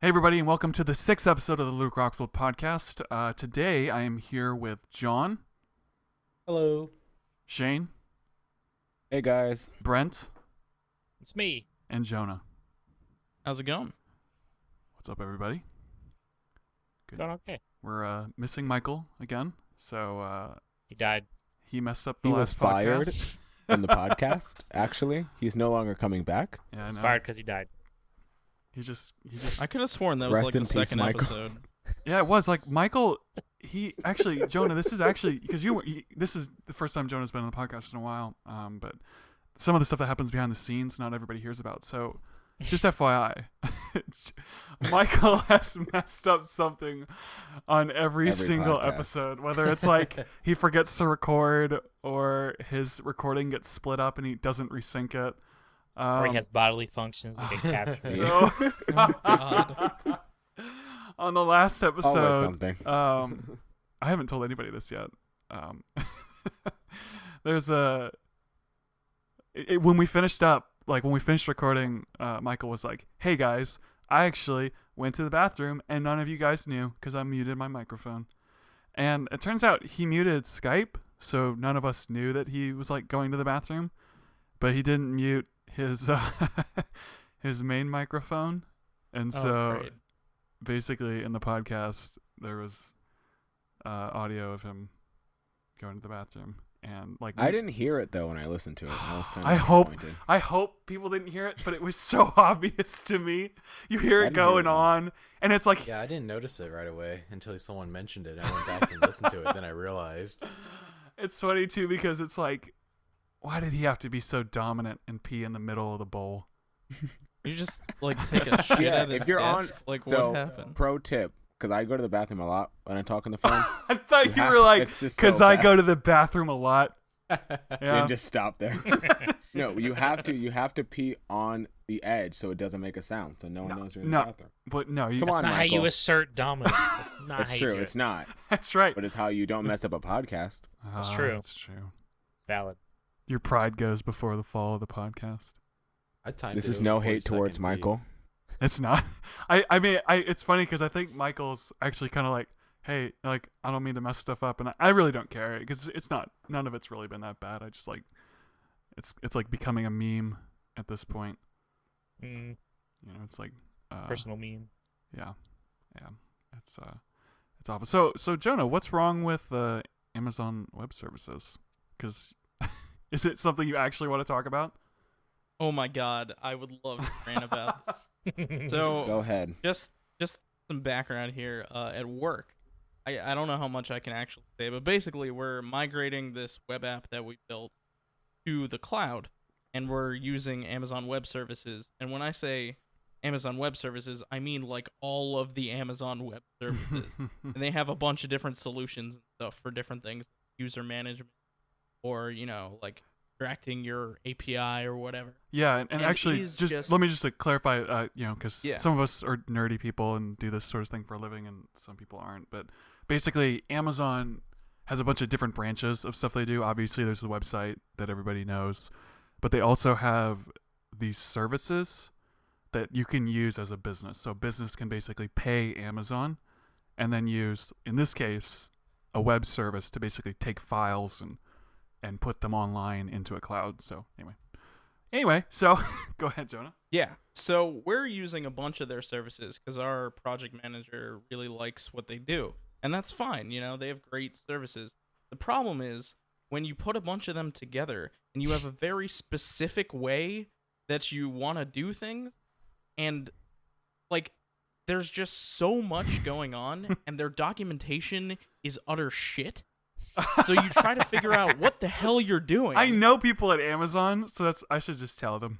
Hey everybody, and welcome to the 6th episode of the Luke Roxwell podcast. Today I am here with John. Hello. Shayne. Hey guys. Brent. It's me. And Jonah. How's it going? What's up, everybody? Good. Going okay. We're missing Michael again, so He died. he messed up the He last was fired podcast. in the podcast, actually. He's no longer coming back. Yeah, I He's know. fired because he died. He just. I could have sworn that was Rest like in the peace, second Michael. episode. Yeah, it was like Michael. He actually, Jonah. This is actually because this is the first time Jonah's been on the podcast in a while. But some of the stuff that happens behind the scenes, not everybody hears about. So, just FYI, Michael has messed up something on every single podcast. episode. Whether it's like he forgets to record, or his recording gets split up and he doesn't resync it. Or he has bodily functions that get captured. So, Oh, God. on the last Always episode, something. I haven't told anybody this yet. There's a when we finished recording, Michael was like, "Hey guys, I actually went to the bathroom and none of you guys knew because I muted my microphone." And it turns out he muted Skype, so none of us knew that he was like going to the bathroom, but he didn't mute his his main microphone, and so Great. basically in the podcast there was audio of him going to the bathroom, and like I didn't hear it though when I listened to it. I was kind of I hope disappointed. I hope people didn't hear it, but it was so obvious to me. You hear I it didn't hear going it. on, and it's like Yeah, I didn't notice it right away until someone mentioned it. I went back and listened to it, then I realized. it's funny too because it's like, why did he have to be so dominant and pee in the middle of the bowl? You just like take a shit Yeah, at his if you're on- desk? Like So, what happened? pro tip, because I go to the bathroom a lot when I talk on the phone. I thought you have- were like, it's just because so I bad. go to the bathroom a lot. Yeah. And just stop there. No, you have to pee on the edge so it doesn't make a sound, so no one knows you're in no. the bathroom. But no, you, Come That's on, not how Michael. you assert dominance. That's not It's how you true. do It's it. not, that's right. but it's how you don't mess up a podcast. That's true. That's true. It's valid. Your pride goes before the fall of the podcast. I timed This it. is It no was a hate 40-second towards beat. Michael. It's not. I mean, it's funny because I think Michael's actually kind of like, hey, like, I don't mean to mess stuff up, and I really don't care because it's not. None of it's really been that bad. I just like, it's like becoming a meme at this point. Mm, You know, it's like personal meme. Yeah, it's awful. So Jonah, what's wrong with Amazon Web Services? Because is it something you actually want to talk about? Oh my God, I would love to rant about this. So Go ahead. just some background here. At work, I don't know how much I can actually say, but basically we're migrating this web app that we built to the cloud, and we're using Amazon Web Services. And when I say Amazon Web Services, I mean like all of the Amazon Web Services. And they have a bunch of different solutions and stuff for different things, user management, or like extracting your API or whatever. Yeah, and And actually, it is just let me just like clarify, because Yeah. some of us are nerdy people and do this sort of thing for a living, and some people aren't. But basically, Amazon has a bunch of different branches of stuff they do. Obviously, there's the website that everybody knows, but they also have these services that you can use as a business. So a business can basically pay Amazon and then use, in this case, a web service to basically take files and put them online into a cloud. So anyway, so go ahead, Jonah. Yeah. So we're using a bunch of their services because our project manager really likes what they do. And that's fine. They have great services. The problem is when you put a bunch of them together and you have a very specific way that you want to do things, and like there's just so much going on and their documentation is utter shit. So you try to figure out what the hell you're doing. I know people at Amazon, so I should just tell them,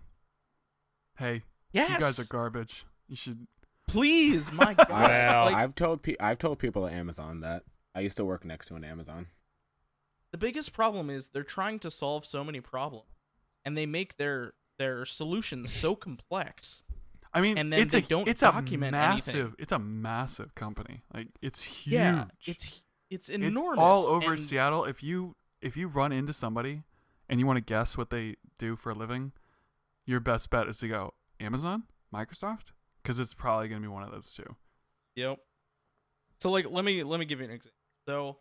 hey, Yes. you guys are garbage. You should. Please, my God. Well- Like, I've told people at Amazon that I used to work next to an Amazon. the biggest problem is they're trying to solve so many problems, and they make their solutions so complex. I mean, And then they don't document anything. It's a massive company. Like it's huge. Yeah, it's enormous. It's all over and Seattle. If you run into somebody and you want to guess what they do for a living, your best bet is to go Amazon, Microsoft, because it's probably going to be one of those two. Yep. So like, let me give you an example. So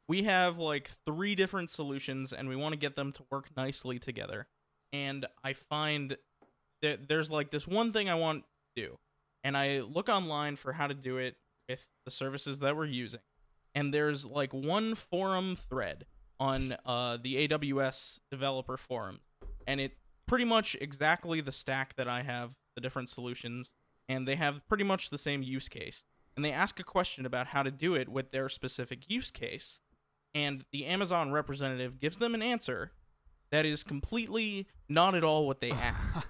we have like 3 different solutions, and we want to get them to work nicely together. And I find that there's like this one thing I want to do, and I look online for how to do it with the services that we're using. And there's like one forum thread on the AWS developer forum, and it pretty much exactly the stack that I have, the different solutions, and they have pretty much the same use case. And they ask a question about how to do it with their specific use case, and the Amazon representative gives them an answer that is completely not at all what they asked.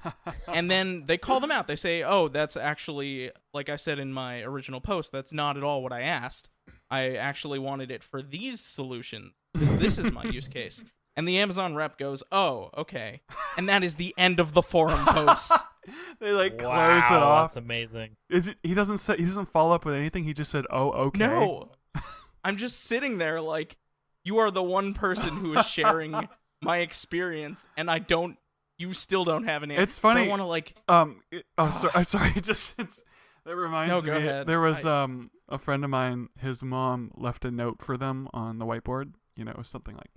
And then they call them out. They say, oh, that's actually, like I said in my original post, that's not at all what I asked. I actually wanted it for these solutions, because this is my use case. And the Amazon rep goes, oh, okay. And that is the end of the forum post. They like close it off. That's amazing. He doesn't follow up with anything. He just said, oh, okay. No. I'm just sitting there like, you are the one person who is sharing my experience, and you still don't have an answer. It's funny. I want to like, sorry. That reminds me. ahead. There was a friend of mine. His mom left a note for them on the whiteboard. You know, it was something like,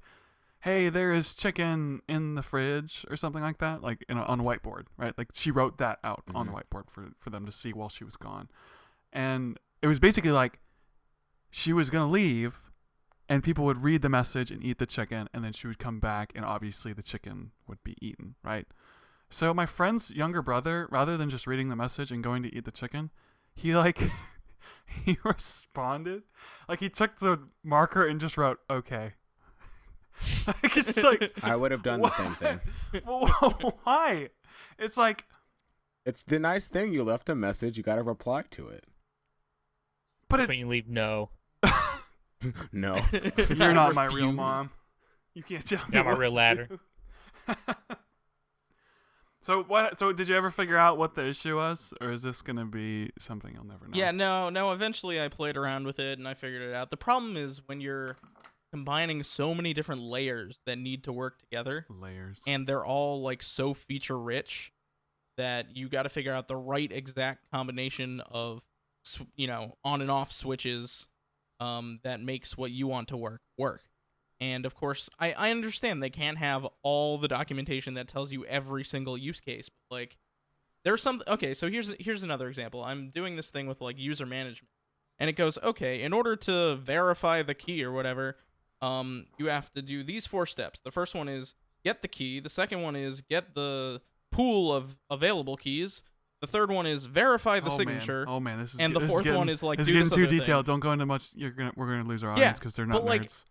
"Hey, there is chicken in the fridge," or something like that. Like on a whiteboard, right? Like she wrote that out on the whiteboard for them to see while she was gone, and it was basically like she was gonna leave. And people would read the message and eat the chicken, and then she would come back, and obviously the chicken would be eaten, right? So my friend's younger brother, rather than just reading the message and going to eat the chicken, he he responded. Like he took the marker and just wrote, okay. It's like, I would have done the same thing. Why? It's like... It's the nice thing. You left a message. You got to reply to it. But That's when you leave no. No. You're not my real mom. You can't tell me Not my what real to ladder. do. So did you ever figure out what the issue was, or is this gonna be something you'll never know? yeah, no. Eventually, I played around with it and I figured it out. The problem is when you're combining so many different layers that need to work together, and they're all like so feature rich that you got to figure out the right exact combination of, on and off switches. That makes what you want to work. And of course, I understand they can't have all the documentation that tells you every single use case. But like, there's some. Okay, so here's another example. I'm doing this thing with like user management, and it goes, okay, in order to verify the key or whatever, you have to do these 4 steps. The first one is get the key. The second one is get the pool of available keys. The third one is verify the signature. Oh man, this is and the fourth one is like this do is getting this too other detailed. thing. Don't go into much. We're gonna lose our audience because they're not but, like, nerds.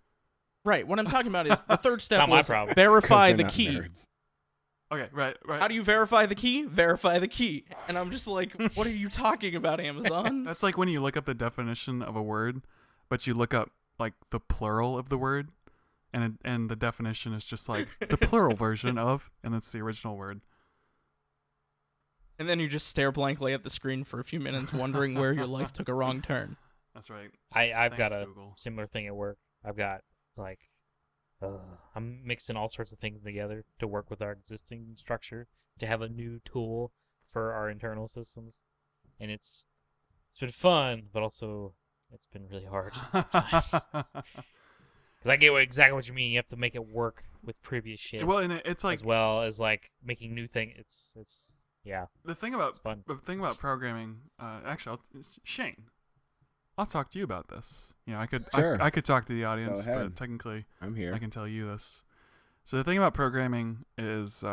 Right. What I'm talking about is the third step not my was problem. verify 'Cause the they're not key. nerds. Okay, right. How do you verify the key? Verify the key. And I'm just like, what are you talking about, Amazon? That's like when you look up the definition of a word, but you look up like the plural of the word, and the definition is just like the plural version of, and it's the original word. And then you just stare blankly at the screen for a few minutes, wondering where your life took a wrong turn. That's right. I've Thanks, got a Google. similar thing at work. I've got like I'm mixing all sorts of things together to work with our existing structure to have a new tool for our internal systems, and it's been fun, but also it's been really hard sometimes. Because I get exactly what you mean. You have to make it work with previous shit, Well, and it's like as well as like making new things. It's yeah. the thing about It's fun. programming. Actually, Shayne, I'll talk to you about this. I could Sure. I could talk to the audience, Go ahead. but technically I'm here. I can tell you this. So the thing about programming is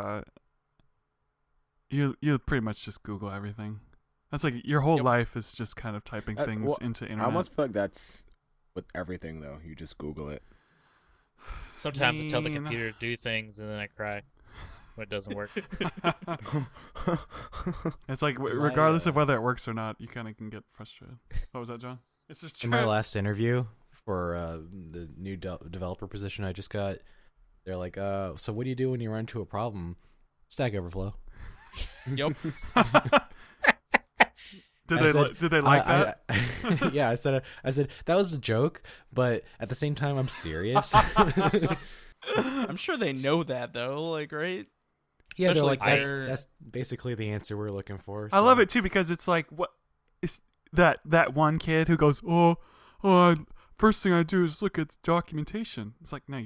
you pretty much just Google everything. That's like your whole life is just kind of typing things well, into I internet. almost feel like that's with everything, though. You just Google it. Sometimes I tell the mean- computer to do things, and then I cry when it doesn't work. It's like regardless of whether it works or not, you kind of can get frustrated. What was that, John? It's just In my last interview for the new developer position I just got, they're like, so what do you do when you run into a problem? Stack Overflow. Yep. Did they like that? Yeah, I said that was a joke, but at the same time, I'm serious. I'm sure they know that, though. Like, right? Yeah, they're Especially like if they're- that's basically the answer we're looking for. I love it too because it's like what is that one kid who goes, first thing I do is look at the documentation. It's like no,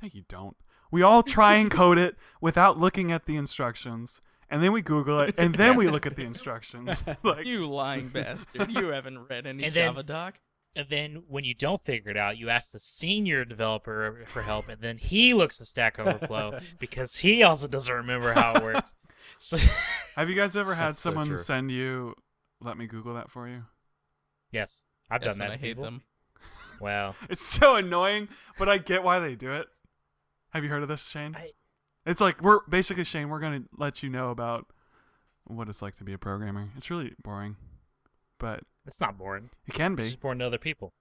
you don't. We all try and code it without looking at the instructions, and then we Google it, and then we Yes. look at the instructions. Like, You lying bastard. You haven't read any And then- Java doc. And then when you don't figure it out, you ask the senior developer for help, and then he looks at Stack Overflow because he also doesn't remember how it works. So, have you guys ever had That's so someone true. send you, "Let me Google that for you"? yes, I've Yes, done that. and I to hate people. them. Wow. It's so annoying, but I get why they do it. Have you heard of this, Shane? It's like we're basically Shane. We're gonna let you know about what it's like to be a programmer. It's really boring, but It's not boring. it can be. It's just boring to other people.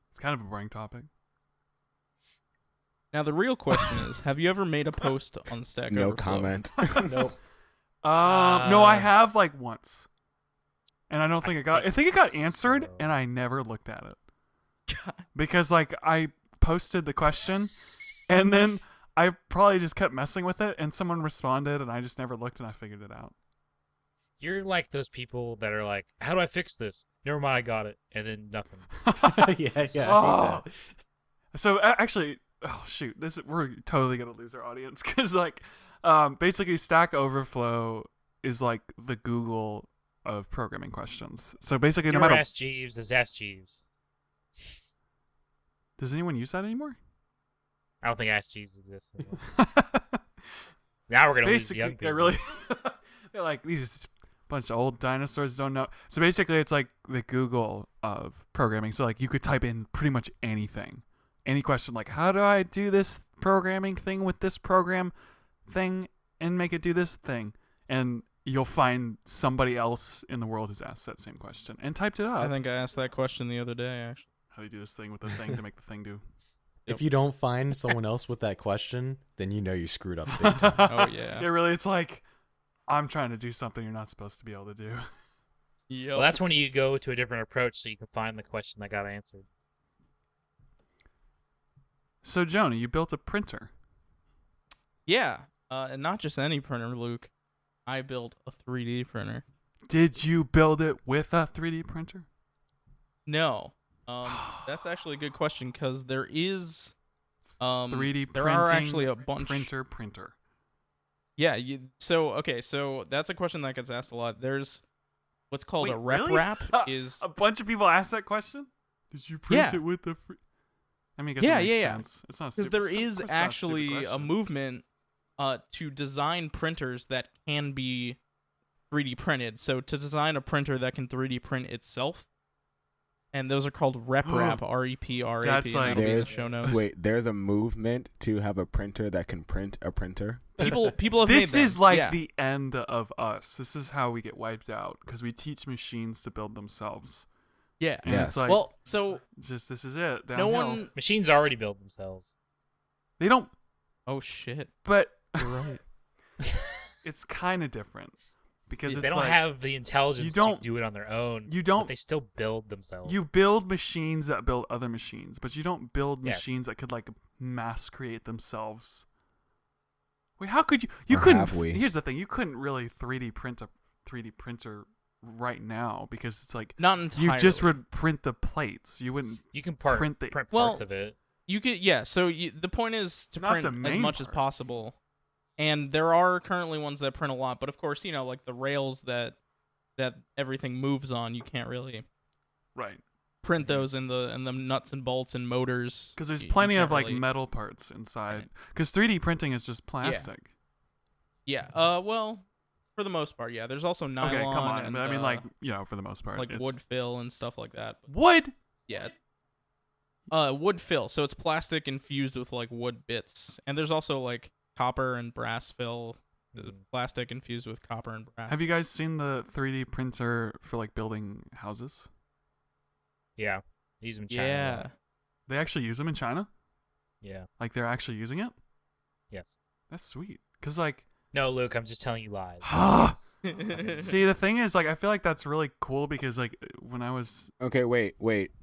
It's kind of a boring topic. Now the real question is: have you ever made a post on Stack No Overflow? comment. Nope. No, I have like once, and I don't think I it got. I think think it got answered, so. and I never looked at it because like I posted the question, and then I probably just kept messing with it, and someone responded, and I just never looked, and I figured it out. You're like those people that are like, "How do I fix this?" Never mind, I got it, and then nothing. yeah, I see Oh. that. So actually, oh shoot, we're totally gonna lose our audience because like, basically Stack Overflow is like the Google of programming questions. So basically, no Your matter Ask Jeeves is Ask Jeeves. does anyone use that anymore? I don't think Ask Jeeves exists anymore. Now we're gonna lose the Basically, young people. yeah, really. They're like these bunch of old dinosaurs don't know. So basically, it's like the Google of programming. So like you could type in pretty much anything, any question like, how do I do this programming thing with this program thing and make it do this thing, and you'll find somebody else in the world has asked that same question and typed it up. I think I asked that question the other day. Actually, How do you do this thing with the thing to make the thing do? If you don't find someone else with that question, then you know you screwed up big time. Oh, yeah. Yeah, really. It's like I'm trying to do something you're not supposed to be able to do. Yep. Well, that's when you go to a different approach so you can find the question that got answered. So Jonah, you built a printer. Yeah, and not just any printer, Luke. I built a 3D printer. Did you build it with a 3D printer? No, that's actually a good question because there is 3D there printing are actually a bunch. printer. Yeah, so that's a question that gets asked a lot. There's what's called Wait, a rep really? wrap is A bunch of people ask that question. Did you print Yeah. it with the? I mean, I guess Yeah, it makes yeah. sense. It's not because stupid. there of is course it's not a stupid actually a question. movement to design printers that can be 3D printed. So to design a printer that can 3D print itself, and those are called rep wrap, REPRAP. That's and like- that'll be in the There's show notes. Wait, there's a movement to have a printer that can print a printer. People have made This them. is like Yeah. the end of us. This is how we get wiped out because we teach machines to build themselves. Yeah. And Yes. it's like, Well, so just this is it. no Downhill. one. Machines already build themselves. They don't. Oh shit! But You're right. it's kind of different because it's They don't like, have the intelligence to don't- do it on their own. you but don't- they still build themselves. You build machines that build other machines, but you don't build Yes. machines that could like mass create themselves. Wait, how could you? You Or couldn't. have we? Here's the thing: you couldn't really 3D print a 3D printer right now because it's like Not entirely. you just would print the plates. You wouldn't. You can print the- print Well, parts of it. You could, yeah. So the point is to Not print the as main much as parts. possible, and there are currently ones that print a lot. But of course, like the rails that everything moves on, you can't really Right. print those in the nuts and bolts and motors. Because there's You plenty can't of like really- metal parts inside. Because 3D printing is just plastic. Yeah. Well, for the most part, yeah. There's also nylon. Okay, come on. And, But I mean, like for the most part, like it's- wood fill and stuff like that. But Wood. yeah. Wood fill. So it's plastic infused with like wood bits, and there's also like copper and brass fill. Plastic infused with copper and brass. Have you guys seen the 3D printer for like building houses? Yeah. They use them in China. a Yeah. lot. They actually use them in China. Yeah. Like they're actually using it. Yes. That's sweet. Because like No, Luke, I'm just telling you lies. Yes. See, the thing is, like, I feel like that's really cool because, like, when I was, Okay, wait.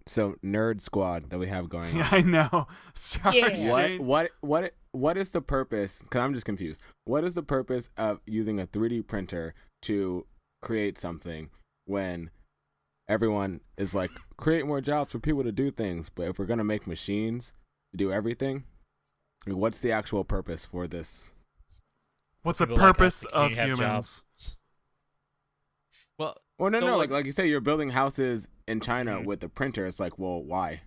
So nerd squad that we have going yeah, on. I know. Sorry, Yeah. Shayne. What is the purpose? Because I'm just confused. What is the purpose of using a 3D printer to create something when everyone is like, create more jobs for people to do things? But if we're gonna make machines to do everything, like, what's the actual purpose for this? What's the People like us purpose to of continue to have humans? jobs. Well, Well, no, So, no. like- Like you say, you're building houses in China Mhm. with a printer. It's like, well, why?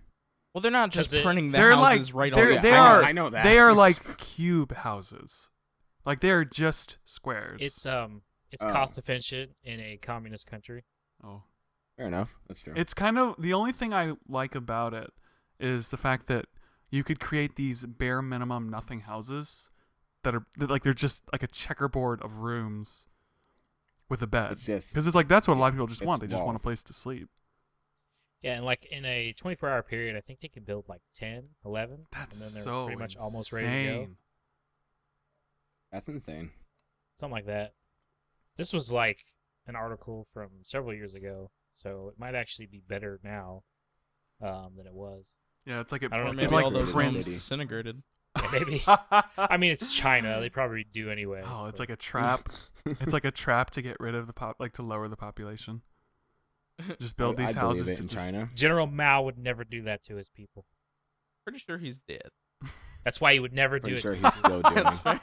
well, they're not just 'Cause printing the They're houses like, right they're, on. they I know- are, I know that. they are like cube houses. Like, they are just squares. It's Oh. cost efficient in a communist country. Oh. Fair enough. That's true. It's kind of, the only thing I like about it is the fact that you could create these bare minimum nothing houses that are, that, like, they're just like a checkerboard of rooms with a bed. It's just Because it's like, that's what a lot of people just it's want. They just want a walls. place to sleep. Yeah, and like in a 24-hour period, I think they can build like 10, 11, That's and then they're so pretty much almost ready to go. insane. that's insane. Something like that. This was like an article from several years ago, so it might actually be better now than it was. Yeah, it's like it, I don't know, Or it maybe like all those prints. homes disintegrated. Yeah, maybe. I mean, it's China. They probably do anyway. Oh, it's so- like a trap. It's like a trap to get rid of the like to lower the population. Just build these I'd houses believe it to in just- China. General Mao would never do that to his people. Pretty sure he's dead. That's why he would never Pretty do sure it. he's still doing. That's fair.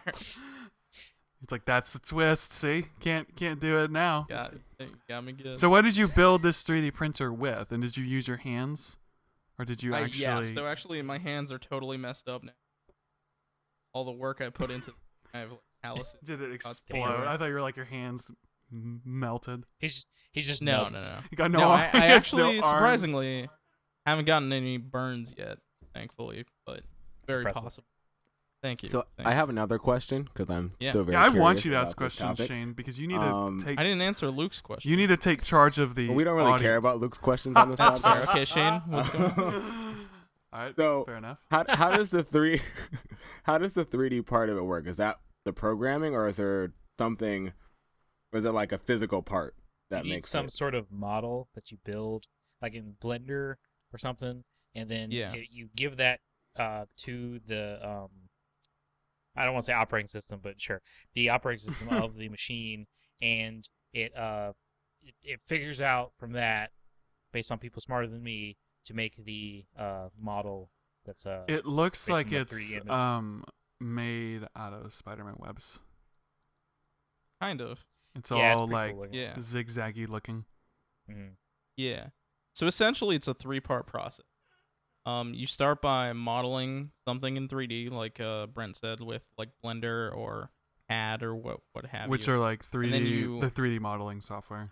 It's like, that's the twist. See, can't do it now. Got me good. So what did you build this 3D printer with? And did you use your hands, or did you actually? Yeah, so actually my hands are totally messed up now. All the work I put into I have like calluses. Did it damn. explode? I thought you were like your hands melted. He's just No, nuts. no. You got no. No, I arms, no actually arms. surprisingly haven't gotten any burns yet, thankfully, but very impressive. possible. Thank you. So Thank I you. have another question because I'm Yeah. still very. Yeah, I want curious you to ask about this questions, topic. Shayne, because you need Um, to take. I didn't answer Luke's question. You need to take charge of the. But we don't really care audience. about Luke's questions on this That's fair. podcast. Okay, Shayne, what's going on? All right. So- fair enough. How does the 3D part of it work? Is that the programming, or is there something? Or is it like a physical part that You need makes some it? sort of model that you build, like in Blender or something, and then Yeah. you give that to the I don't want to say operating system, but sure, the operating system of the machine, and it figures out from that, based on people smarter than me, to make the model that's It looks based like on the it's 3D image. made out of Spider-Man webs. Kind of. It's yeah, it's all pretty like cool looking. Yeah. zigzaggy looking. Mhm. Yeah. So essentially, it's a 3-part process. You start by modeling something in 3D, like Brent said, with like Blender or CAD or what have Which you. are like 3D, then you- the 3D modeling software.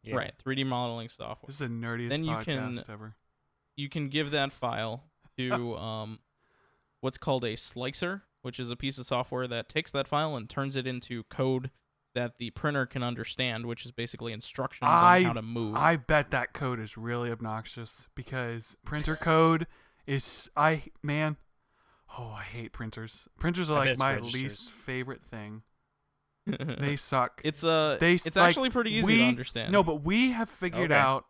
Yeah. Right, 3D modeling software. This is the nerdiest Then you podcast can- ever. You can give that file to what's called a slicer, which is a piece of software that takes that file and turns it into code that the printer can understand, which is basically instructions on how to move. I bet that code is really obnoxious because printer code is I hate printers. Printers are I bet like it's my registers. least favorite thing. They suck. it's They actually pretty easy to understand. No, but we have figured Okay. out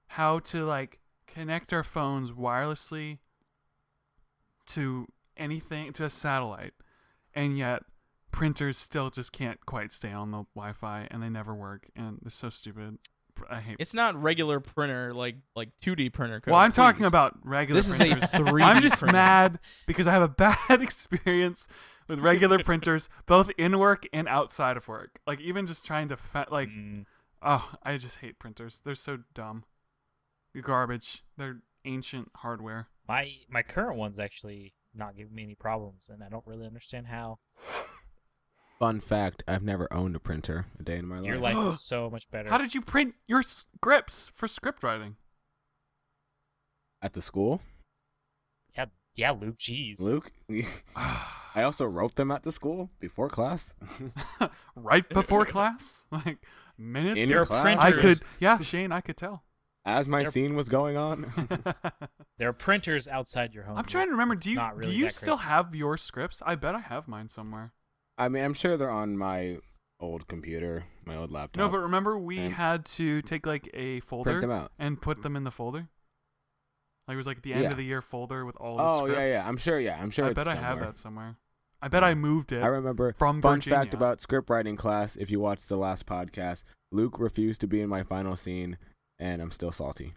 how to like connect our phones wirelessly to anything, to a satellite, and yet printers still just can't quite stay on the Wi-Fi, and they never work, and it's so stupid. I hate. It's not regular printer like 2D printer code. Well, I'm talking please. about regular This is a printers. 3D I'm just printer. mad because I have a bad experience with regular printers, both in work and outside of work. Like even just trying to Mm. I just hate printers. They're so dumb. They're garbage. They're ancient hardware. My current one's actually not giving me any problems, and I don't really understand how. Fun fact: I've never owned a printer a day in my life. Your life is so much better. How did you print your scripts for script writing? At the school, Yeah, Luke. Jeez. Luke. I also wrote them at the school before class. Right before class, like minutes. In There before- are class. I printers. could, yeah, Shayne, I could tell. As my They're- scene was going on. There are printers outside your home. I'm trying to remember. It's Do not you really do you that still crazy. have your scripts? I bet I have mine somewhere. I mean, I'm sure they're on my old computer, my old laptop. No, but remember we and had to take like a print folder them out. and put them in the folder. Like it was like the end Yeah. of the year folder with all the Oh scripts. yeah. I'm sure. Yeah, I'm sure. I it's bet I have somewhere. that somewhere. I bet I moved it I remember. from Fun Virginia. fact about script writing class: if you watched the last podcast, Luke refused to be in my final scene, and I'm still salty.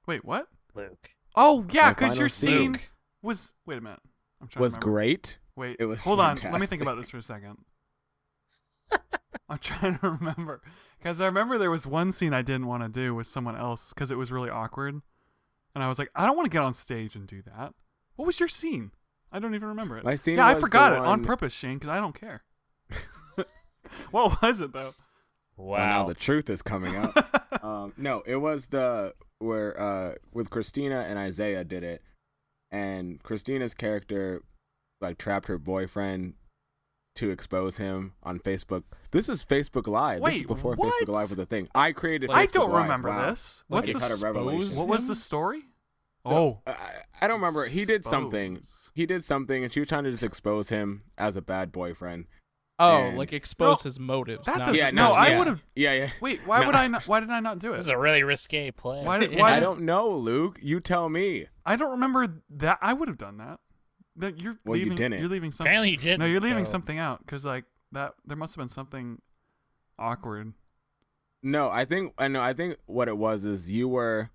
Wait, what? Luke. Oh yeah, My because final your scene Luke. was. Wait a minute. I'm trying Was to remember. great. Wait, It was hold on. Let me fantastic. think about this for a second. I'm trying to remember because I remember there was one scene I didn't want to do with someone else because it was really awkward, and I was like, I don't want to get on stage and do that. What was your scene? I don't even remember it. My scene. Yeah, I was forgot the it on one- purpose, Shane, because I don't care. What was it though? Well, now Wow. the truth is coming out. No, it was the where with Christina and Isaiah did it, and Christina's character like trapped her boyfriend to expose him on Facebook. This is Facebook Live. This is Wait, before what? Facebook Live was a thing. I created. I Facebook don't Live. remember Wow. this. Like, What's you the had a revelation. What was the story? Oh, I don't remember. He did something. Expose. He did something, and she was trying to just expose him as a bad boyfriend. Oh, And- like expose No, his motives. that not doesn't- his no, motives. I would've- Yeah. Wait, why No. would I not? Why did I not do This is it? a really risque play. Why did? Yeah. Why I did- don't know, Luke. You tell me. I don't remember that. I would have done that. That you're Well, you leaving. didn't. You're leaving something. Apparently you didn't. No, you're leaving so- something out because like that. There must have been something awkward. No, I think what it was is you were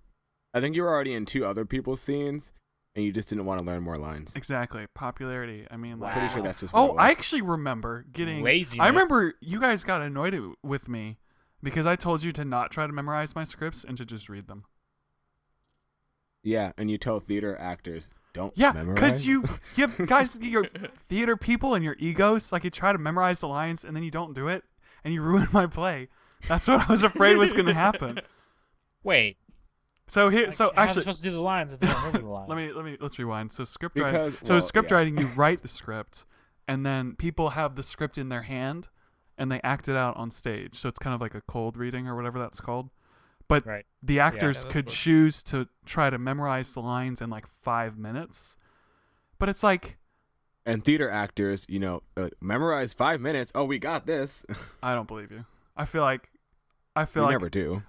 already in two other people's scenes, and you just didn't want to learn more lines. Exactly. Popularity. I mean, like. Pretty sure that's just. What Oh, it was. I actually remember getting. Laziness. I remember you guys got annoyed with me because I told you to not try to memorize my scripts and to just read them. Yeah, and you tell theater actors don't. Yeah, memorize. because you guys, you're theater people and your egos. Like you try to memorize the lines and then you don't do it, and you ruin my play. That's what I was afraid was going to happen. Wait. So here, Like, so how am I actually, supposed to do the lines if they don't remember the lines? let's rewind. So script Because- writing. So well, script yeah. writing, you write the script, and then people have the script in their hand, and they act it out on stage. So it's kind of like a cold reading or whatever that's called. But Right. the actors that's could what- choose to try to memorize the lines in like 5 minutes. But it's like, And theater actors, memorize 5 minutes. Oh, we got this. I don't believe you. I feel like We never do.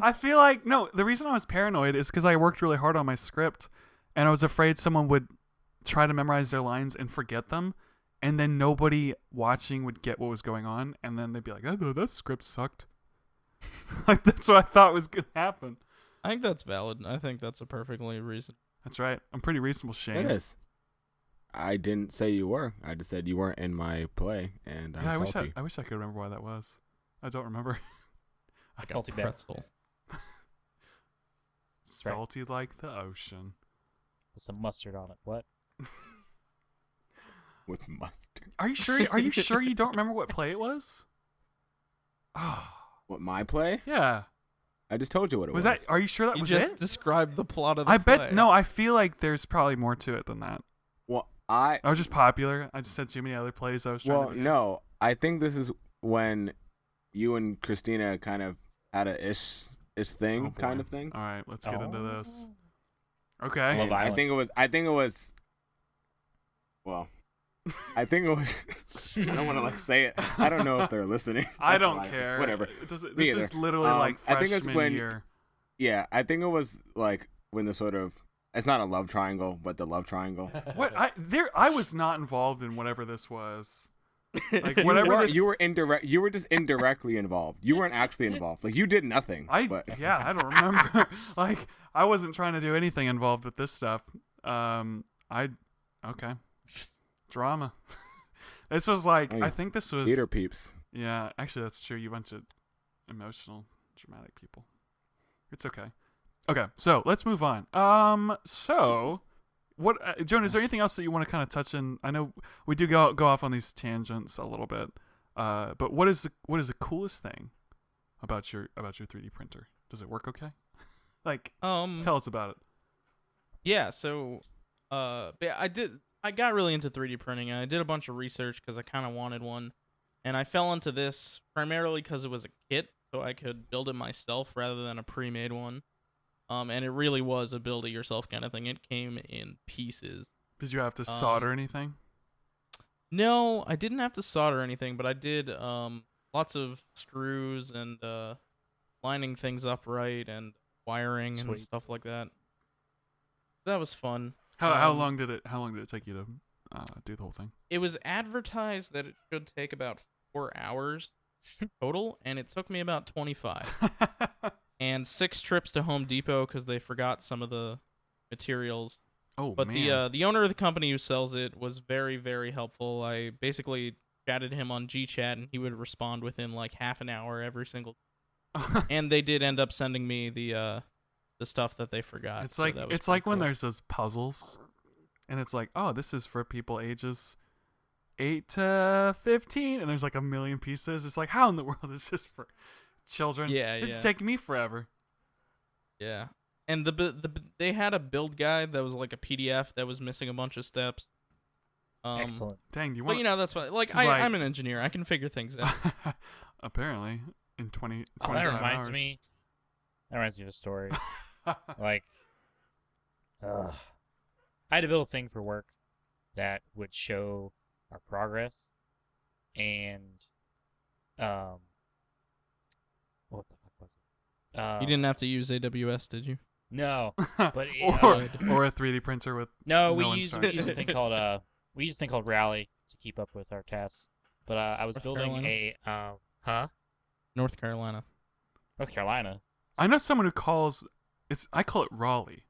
I feel like no. The reason I was paranoid is because I worked really hard on my script, and I was afraid someone would try to memorize their lines and forget them, and then nobody watching would get what was going on, and then they'd be like, "Oh, that script sucked." Like that's what I thought was gonna happen. I think that's valid. I think that's a perfectly reason. That's right. I'm pretty reasonable, Shane. It is. I didn't say you were. I just said you weren't in my play, and I'm Yeah, salty. I wish I could remember why that was. I don't remember. Like Salty a bad. pretzel. right. Salty like the ocean. With some mustard on it. What? With mustard. Are you sure? Are you sure you don't remember what play it was? Oh, What, my play? yeah. I just told you what it was. Was that? Are you sure that You was just it? described the plot of the I play. bet no. I feel like there's probably more to it than that. Well, I I was just popular. I just said too many other plays. I was trying well, to be no. I think this is when you and Christina kind of had a ish thing, Oh, boy. kind of thing. All right, let's get into this. Oh. Okay. Love And I Island. think it was. Well, I think it was. I don't want to say it. I don't know if they're listening. I That's don't why. care. Whatever. It doesn't, Me this either. was literally like I freshman think it's when- year. Yeah, I think it was like when the sort of. It's not a love triangle, but the love triangle. What? I was not involved in whatever this was. Like You whatever were, this. you were indirect. You were just indirectly involved. You weren't actually involved. Like you did nothing. But Yeah, I don't remember. Like I wasn't trying to do anything involved with this stuff. Okay. Drama. This was like Oh, I think this was theater peeps. Yeah, actually that's true. You bunch of emotional, dramatic people. It's okay. Okay, so let's move on. So what, Jonah? Is there anything else that you want to kind of touch in? I know we do go off on these tangents a little bit, but what is the coolest thing about your 3D printer? Does it work okay? Like, tell us about it. Yeah, so I got really into 3D printing, and I did a bunch of research because I kind of wanted one, and I fell into this primarily because it was a kit, so I could build it myself rather than a pre-made one. And it really was a build-it-yourself kind of thing. It came in pieces. Did you have to solder anything? No, I didn't have to solder anything, but I did lots of screws and lining things up right and wiring and Sweet. stuff like that. That was fun. How long did it take you to do the whole thing? It was advertised that it should take about 4 hours total, and it took me about 25. And 6 trips to Home Depot because they forgot some of the materials. Oh, But man. the owner of the company who sells it was very, very helpful. I basically chatted him on GChat, and he would respond within like half an hour every single. And they did end up sending me the stuff that they forgot. It's so like that was it's pretty like when cool. there's those puzzles, and it's like, oh, this is for people ages 8 to 15, and there's like a million pieces. It's like, how in the world is this for children? Yeah, This is yeah. taking me forever. Yeah, and they had a build guide that was like a PDF that was missing a bunch of steps. Excellent. Dang, do you But want? you know that's fine. Like This is like- I'm an engineer. I can figure things out. Apparently, in 20. Oh, that 25 reminds hours. me. That reminds me of a story. Like, I had to build a thing for work that would show our progress, and what the fuck was it? You didn't have to use AWS, did you? No, but or a 3D printer with no, no we use a instructions. thing called Rally to keep up with our tasks. But I was North building Carolina? North Carolina. North Carolina. I know someone who calls I call it Raleigh.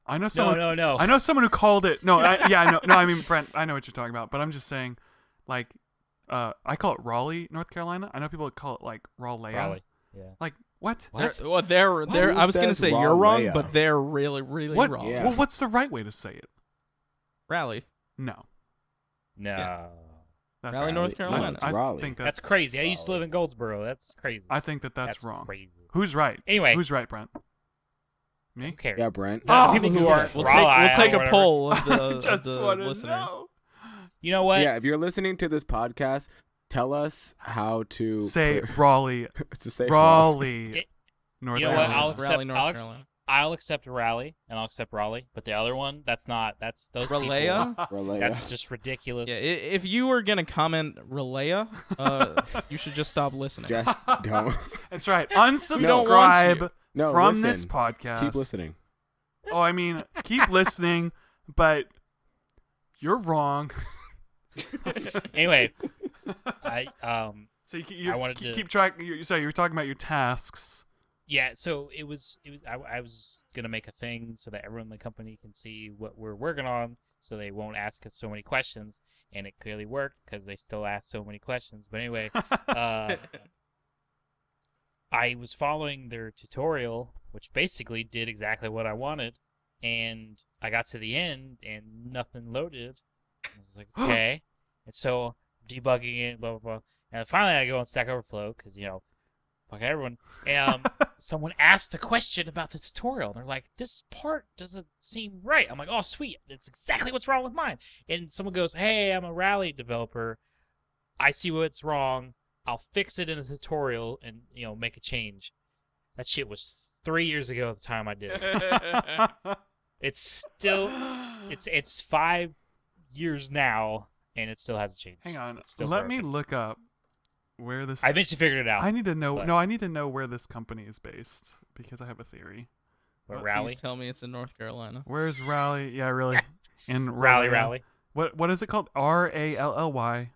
I know someone. No. I know someone who called it. No, I know. No, I mean Brent. I know what you're talking about, but I'm just saying, like, I call it Raleigh, North Carolina. I know people call it like Raleigh. Raleigh. Yeah. Like what? They're Who I was gonna says say you're wrong, Raleigh? but they're really, really What? wrong. Yeah. Well, what's the right way to say it? Raleigh. No. No. That's Raleigh, North No, Carolina. it's I Raleigh. think That's crazy. I used to live in Goldsboro. That's crazy. I think that's wrong. Crazy. Who's right? Anyway, Who's right, Brent? Me? who cares? Yeah, Brent. The Oh, people who who are cares? We'll Raleigh take or a whatever. poll of the, Just of the want to listeners. know. You know what? Yeah, if you're listening to this podcast, tell us how to Say Raleigh, to say Raleigh, It- North You know what? Carolina. I'll It's accept. Raleigh, North Carolina. I'll accept Raleigh and I'll accept Raleigh, but the other one, that's those Raleigh? people. Raleigh. That's just ridiculous. Yeah, if you were gonna comment Raleigh, you should just stop listening. Just don't. That's right. don't want Unsubscribe you. No, from listen. this podcast. Keep listening. Oh, I mean, keep listening, but you're wrong. Anyway, I So you I wanted to- keep track. Sorry, you were talking about your tasks. yeah. So it was. I was gonna make a thing so that everyone in the company can see what we're working on, so they won't ask us so many questions, and it clearly worked because they still ask so many questions. But anyway, I was following their tutorial, which basically did exactly what I wanted, and I got to the end and nothing loaded. I was like, okay. And so debugging it, blah, blah, blah. And finally I go on Stack Overflow because, fuck everyone. And someone asked a question about the tutorial. And they're like, this part doesn't seem right. I'm like, oh, sweet. That's exactly what's wrong with mine. And someone goes, hey, I'm a Rally developer. I see what's wrong. I'll fix it in the tutorial and, make a change. That shit was 3 years ago at the time I did it. It's still, it's 5 years now, and it still hasn't changed. Hang on. It's still Let me broken. look up where this. I eventually figured it out. I need to know. but- No, I need to know where this company is based because I have a theory. But Please Rally, tell me it's in North Carolina. Where's Raleigh? Yeah, really. In Rally, Raleigh. Rally. What is it called? RALLY,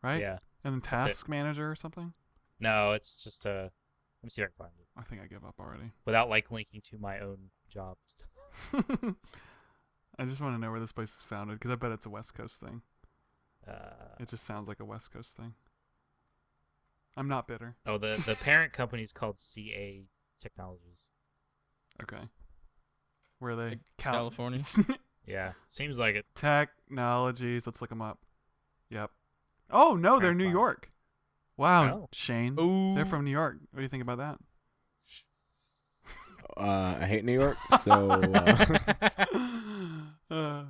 right? Yeah. And then That's it. Task Manager or something. No, it's just let me see if I can find it I think I give up already. without linking to my own jobs. I just want to know where this place is founded because I bet it's a West Coast thing. Uh, It just sounds like a West Coast thing. I'm not bitter. the parent company is called CA Technologies. Okay. Where are they? Like California. Yeah, seems like it. Technologies. Let's look them up. Yep. Oh no, Trying they're to New find it. York. Wow, Oh. Shayne. Ooh. They're from New York. What do you think about that? I hate New York, so All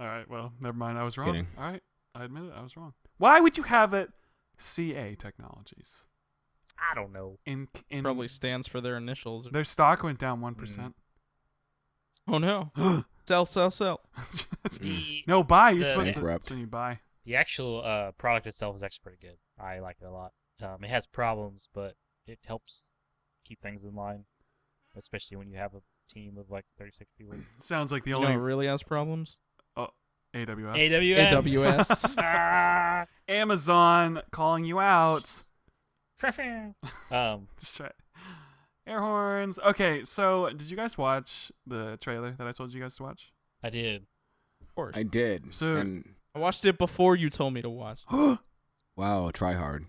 right. Well, never mind. I was wrong. Kidding. All right. I admit it. I was wrong. Why would you have it? CA Technologies. I don't know. In Probably stands for their initials. their stock went down 1%. Oh no. Sell. The No, buy. You're The- supposed to. Bankrupt. That's when you buy. The actual product itself is actually pretty good. I like it a lot. It has problems, but it helps keep things in line, especially when you have a team of like 36 people. Sounds like the You only know, it really has problems. AWS. AWS. Ah! Amazon calling you out. um, That's right. Air horns. Okay, so did you guys watch the trailer that I told you guys to watch? I did. Of course. I did. So- And I watched it before you told me to watch. wow, try hard.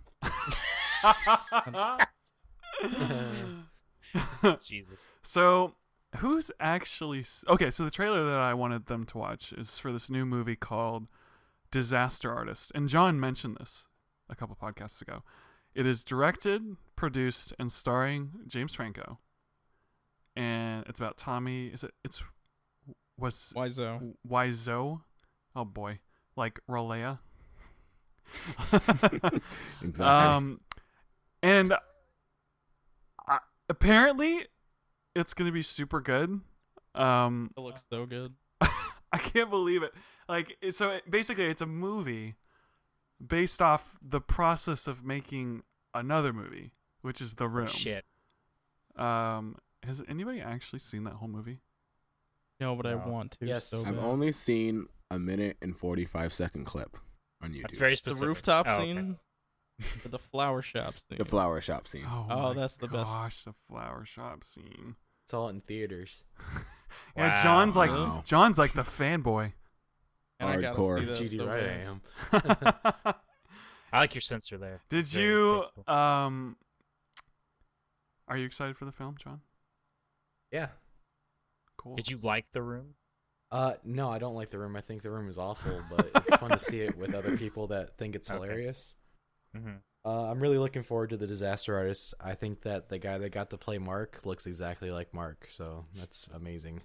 Jesus. So, who's actually okay? So the trailer that I wanted them to watch is for this new movie called Disaster Artist, and John mentioned this a couple podcasts ago. It is directed, produced, and starring James Franco, and it's about Tommy. It's Wiseau. Wiseau? Oh boy, like Rolea. Exactly. And apparently, it's gonna be super good. It looks so good. I can't believe it. Like, basically, it's a movie based off the process of making another movie, which is The Room. Shit. Has anybody actually seen that whole movie? No, but I No. want to. Yes. so I've bad. only seen a 1:45 clip on YouTube. That's very The specific. rooftop Oh, okay. scene or the flower shop scene. The flower shop scene. Oh, my that's the best. Gosh, the flower shop scene. It's all in theaters. Yeah, Wow. John's like Wow. John's like the fanboy. And I gotta Hardcore. see that GD so right, bad. I am. I like your sensor there. Did It's very you tasteful. are you excited for the film, John? Yeah. Cool. Did you like The Room? No, I don't like The Room. I think The Room is awful, but it's fun to see it with other people that think it's Okay. hilarious. Mm-hmm. I'm really looking forward to The Disaster Artist. I think that the guy that got to play Mark looks exactly like Mark, so that's amazing.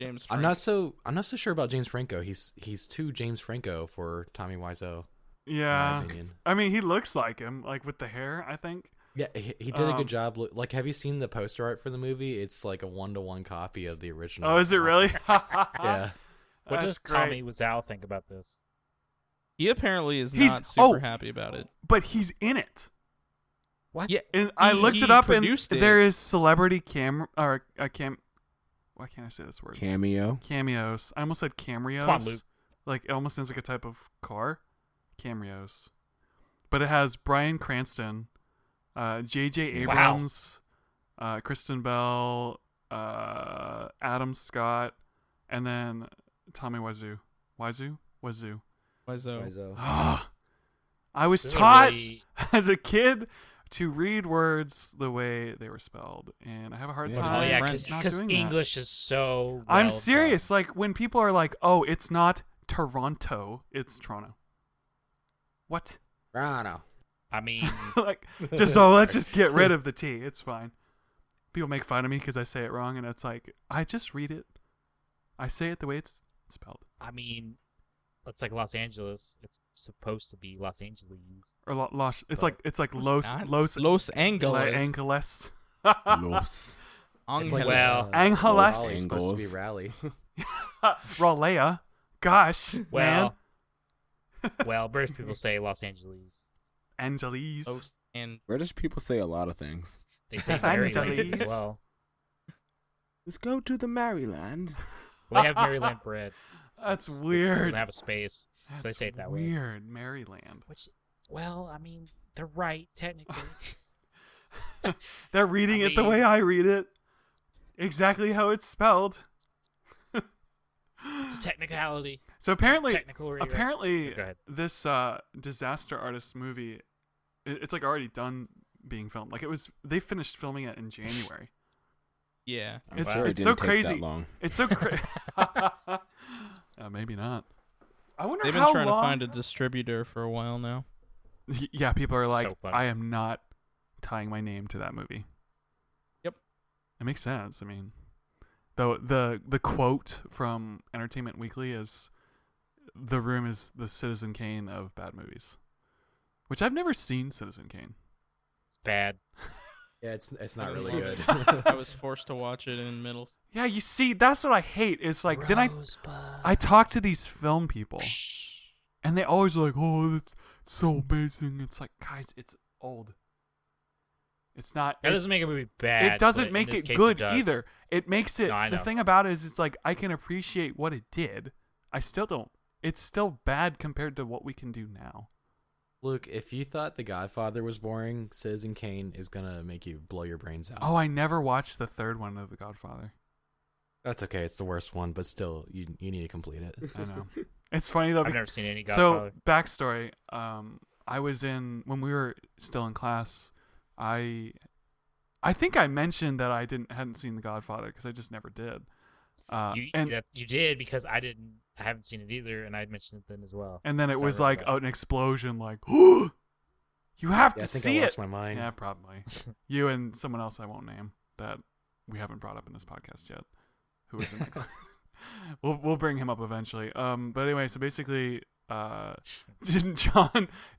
James. I'm Franco. not so sure about James Franco. He's too James Franco for Tommy Wiseau, in Yeah. my opinion. I mean, he looks like him, like with the hair, I think. Yeah, he did a Um, good job. Like, have you seen the poster art for the movie? It's like a 1-to-1 copy of the original. Oh, is it Awesome. really? Yeah. What That's does Tommy great. Wiseau think about this? He apparently is He's- not super oh. happy about it. But he's in it. What? Yeah, And I looked he it up, and produced it. there is celebrity why can't I say this word? Cameo. Cameos. I almost said cameos. Come on, Luke. Like, it almost sounds like a type of car. Cameos. But it has Bryan Cranston, J.J. Wow. Abrams, Kristen Bell, Adam Scott, and then Tommy Wiseau. Wiseau? Wiseau. Wiseau. I was This is a taught really- as a kid to read words the way they were spelled, and I have a hard Yeah, time. Oh yeah, Brent not because doing that. English is so. I'm well serious. done. Like, when people are like, "Oh, it's not Toronto, it's Toronto." What? Toronto. I mean, Like, just let's just get rid of the T. It's fine. People make fun of me because I say it wrong, and it's like, I just read it. I say it the way it's spelled, it's like Los Angeles. It's supposed to be Los Angeles. or Los. It's But like It's Los not. Los Los Angeles. Angeles. Los. It's like Well, Angeles. Raleigh's supposed to be Angles. Raleigh. Rolea. Gosh, Well, well, British people say Los Angeles. man. Angeles. Los and British people say a lot of things. They say Los Maryland Angeles. as well. Let's go to the Maryland. Well, they have Maryland bread. That's This weird. doesn't have a space, so they That's say it that way. weird. Maryland. Which, well, I mean, they're right technically. They're reading I it the mean- way I read it. Exactly how it's spelled. It's a technicality. So apparently, Technical. Go ahead. this Disaster Artist movie, it's like already done being filmed. Like, they finished filming it in January. yeah. I'm It's- sure it it's didn't so take crazy. that long. It's so maybe not. I wonder They've been how trying long. to find a distributor for a while now. Yeah, people are So like, funny. I am not tying my name to that movie. Yep. It makes sense. I mean, though the quote from Entertainment Weekly is, "The Room is the Citizen Kane of bad movies," which I've never seen Citizen Kane. It's bad. Yeah, it's I not really love good. I was forced to watch it in middle. Yeah, you see, that's what I hate. Is like then I Rosebud. talk to these film people, And they always are like, oh, that's so amazing. It's like, guys, it's old. It's not. That doesn't make a movie bad. It doesn't but make in this it case good does. either. It makes it. No, I The know. thing about it is, it's like I can appreciate what it did. I still don't. It's still bad compared to what we can do now. Luke, if you thought The Godfather was boring, Citizen Kane is gonna make you blow your brains out. Oh, I never watched the third one of The Godfather. That's okay. It's the worst one, but still, you need to complete it. I know. It's funny though. I've never seen any Godfather. So backstory. I was when we were still in class. I think I mentioned that I hadn't seen The Godfather because I just never did. You did because I haven't seen it either, and I mentioned it then as well. And then it So I was remember like that. an explosion, like, you have Yeah, to I think see I it. lost my mind. Yeah, probably. You and someone else I won't name that we haven't brought up in this podcast yet, who is in my class. We'll bring him up eventually. But anyway, so basically,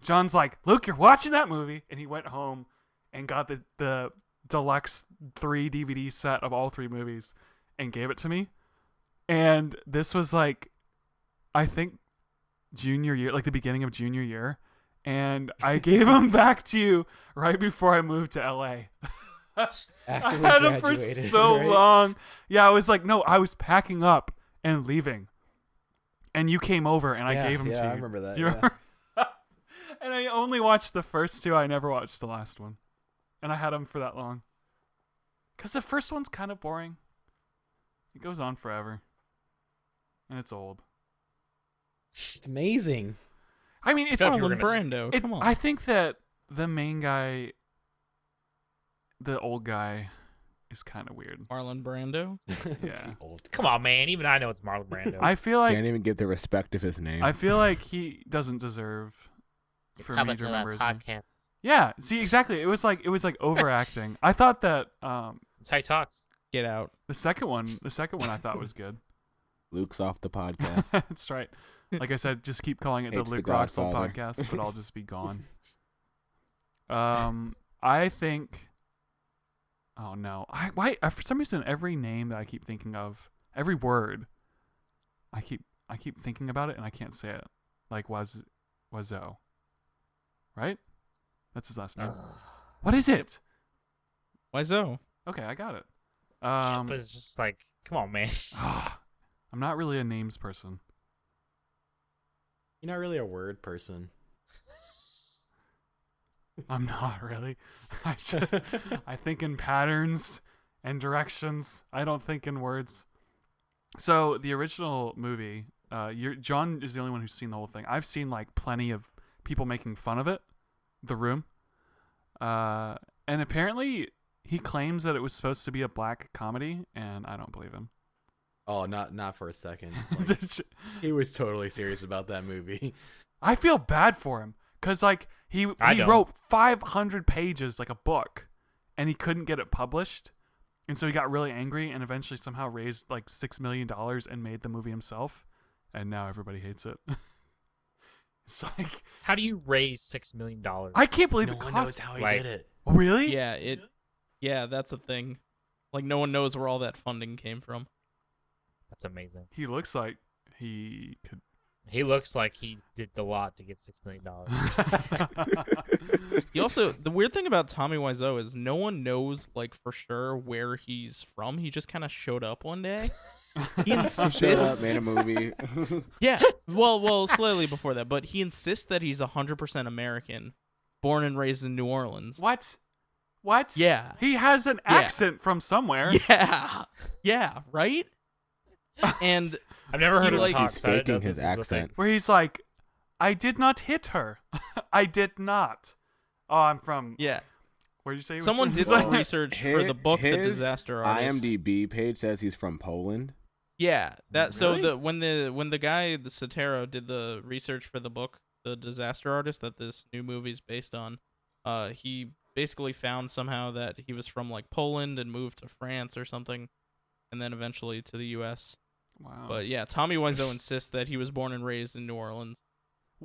John's like, Luke, you're watching that movie, and he went home and got the deluxe 3 DVD set of all 3 movies and gave it to me. And this was like, I think junior year, like the beginning of junior year, and I gave them back to you right before I moved to LA. After I we had them for graduated, so right? long. Yeah, I was like, no, I was packing up and leaving, and you came over and I gave them to you. I remember that. Do you yeah. remember? And I only watched the first 2. I never watched the last one, and I had them for that long. Cause the first one's kind of boring. It goes on forever, and it's old. It's amazing. I mean, it's feel like you were Marlon gonna Brando. Come on. I think that the main guy, the old guy, is kind of weird. Marlon Brando. Yeah. Old. Come on, man. Even I know it's Marlon Brando. I feel like Can't even get the respect of his name. I feel like he doesn't deserve for me to remember his name. podcast. Yeah, see, exactly. It was like overacting. I thought that That's how he talks. Get out. the second one I thought was good. Luke's off the podcast. That's right. Like I said, just keep calling it the Hates the Luke Roxel Godfather. podcast, but I'll just be gone. I think. Oh no! Why for some reason every name that I keep thinking of, every word, I keep thinking about it and I can't say it. Like Wazo. Right? That's his last name. What is it? Why so? Okay, I got it. But it's just like, come on, man. I'm not really a names person. You're not really a word person. I'm not really. I think in patterns and directions. I don't think in words. So the original movie, John is the only one who's seen the whole thing. I've seen like plenty of people making fun of it, The Room. And apparently he claims that it was supposed to be a black comedy, and I don't believe him. Oh, not for a second. Like, he was totally serious about that movie. I feel bad for him because like he don't. wrote 500 pages like a book, and he couldn't get it published, and so he got really angry and eventually somehow raised like $6 million and made the movie himself, and now everybody hates it. It's like, How do you raise $6 million? I can't believe No it one cost. knows how he like- did it. Really? Yeah, that's a thing. Like no one knows where all that funding came from. That's amazing. He looks like he could. He looks like he did a lot to get $6 million. He also, the weird thing about Tommy Wiseau is no one knows like for sure where he's from. He just kind of showed up one day. He Shut insists. up, made a movie. Yeah, well, slightly before that, but he insists that he's 100% American, born and raised in New Orleans. What? Yeah. He has an accent from somewhere. Yeah, right. And I've never heard He him likes- talk, He's so I don't know faking if his this is a thing. accent. Where he's like, I did not hit her. I did not. Oh, I'm from. yeah, Where'd you say he was someone from? did Well, some research for the book, The his Disaster Artist. IMDb page says he's from Poland. Yeah, that so Really? when the guy the Sotero did the research for the book, The Disaster Artist, that this new movie's based on, he basically found somehow that he was from like Poland and moved to France or something, and then eventually to the U.S. Wow. But yeah, Tommy Wiseau insists that he was born and raised in New Orleans.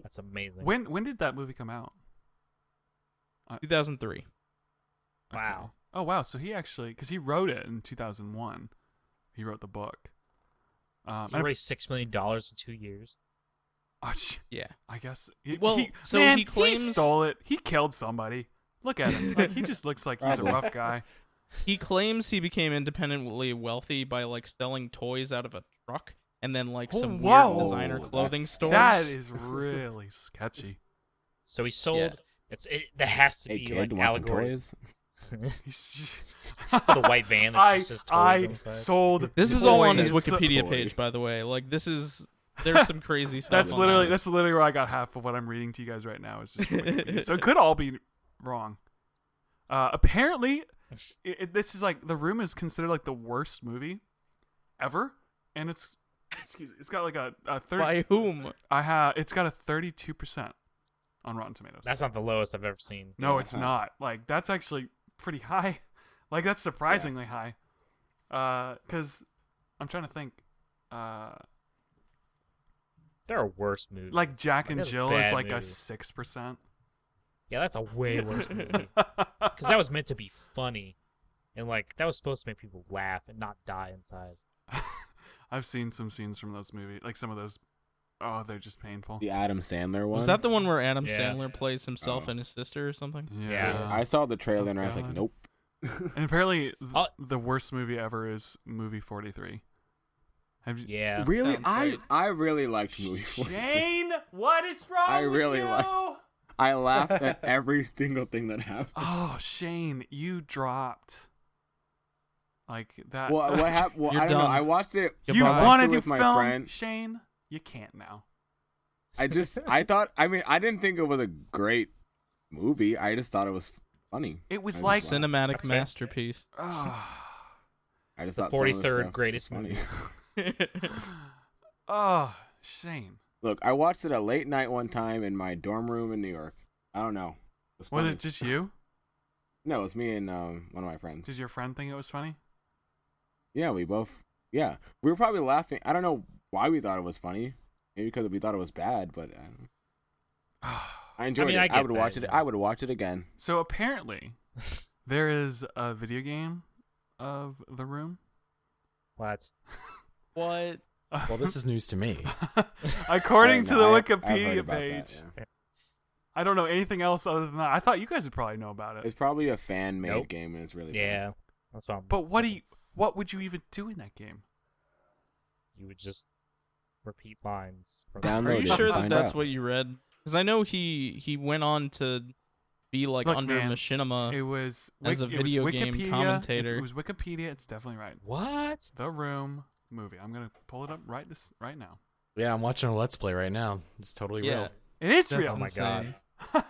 That's amazing. When did that movie come out? 2003. Wow. Okay. Oh wow. So he actually, because he wrote it in 2001, he wrote the book. He raised $6 million in 2 years. Yeah. I guess. Well, he claims he stole it. He killed somebody. Look at him. Like, he just looks like he's a rough guy. He claims he became independently wealthy by like selling toys out of a truck and then like some whoa. weird designer clothing stores. That is really sketchy. So he sold. Yeah. That has to Hey be kid, like want some allegories. toys? The white van that just says toys I on the side. sold. This is all on his toys. Wikipedia Toys. page, by the way. Like there's some crazy stuff. That's on literally that. that's literally where I got half of what I'm reading to you guys right now. Is just Wikipedia. So it could all be wrong. Apparently, this is like The Room is considered like the worst movie ever, and it's got like a 30. By whom? It's got a 32% on Rotten Tomatoes. That's not the lowest I've ever seen. No, it's not. Like that's actually pretty high. Like that's surprisingly high. Because I'm trying to think. There are worse movies. Like Jack and That's a Jill is bad like a movie. 6%. Yeah, that's a way worse movie. Because that was meant to be funny, and like that was supposed to make people laugh and not die inside. I've seen some scenes from those movies, like some of those. Oh, they're just painful. The Adam Sandler one. Was that the one where Adam Yeah. Sandler plays himself Oh. and his sister or something? Yeah. I saw the trailer Oh, and I was like, God. nope. And apparently, Oh. the worst movie ever is movie 43. Have you? Yeah. Really, Sounds I great. I really liked movie 43. Shayne, what is wrong I with really you? like- I laughed at every single thing that happened. Oh, Shayne, you dropped. Like that. What happened? Well, You're I don't know. done. I watched it. You Goodbye. I watched want it to do with my film, friend. Shayne? You can't now. I didn't think it was a great movie. I just thought it was funny. It was I like just Cinematic That's fair. masterpiece. oh, I It's just the thought some of 43rd stuff was greatest funny. movie. oh, Shayne. Look, I watched it at late night one time in my dorm room in New York. I don't know. It Was funny. it just you? No, it was me and one of my friends. Did your friend think it was funny? Yeah, we both. Yeah, we were probably laughing. I don't know why we thought it was funny. Maybe because we thought it was bad, but I enjoyed mean, it. I I get would that, watch it. yeah. I would watch it again. So apparently, there is a video game of The Room. What? What? Well, this is news to me. According to the I've heard Wikipedia about that, page. yeah. I don't know anything else other than that. I thought you guys would probably know about it. It's probably a fan-made Nope. game, and it's really Yeah. That's what I'm. But what would you even do in that game? You would just repeat lines. From Download Are it you and sure that find that's out. what you read? Because I know he went on to be like Look, under man, machinima. It was as a it was video game Wikipedia. commentator. It was Wikipedia. It's definitely right. What? The Room movie. I'm gonna pull it up right now. Yeah, I'm watching a Let's Play right now. It's totally Yeah. real. It is That's real. Oh my God.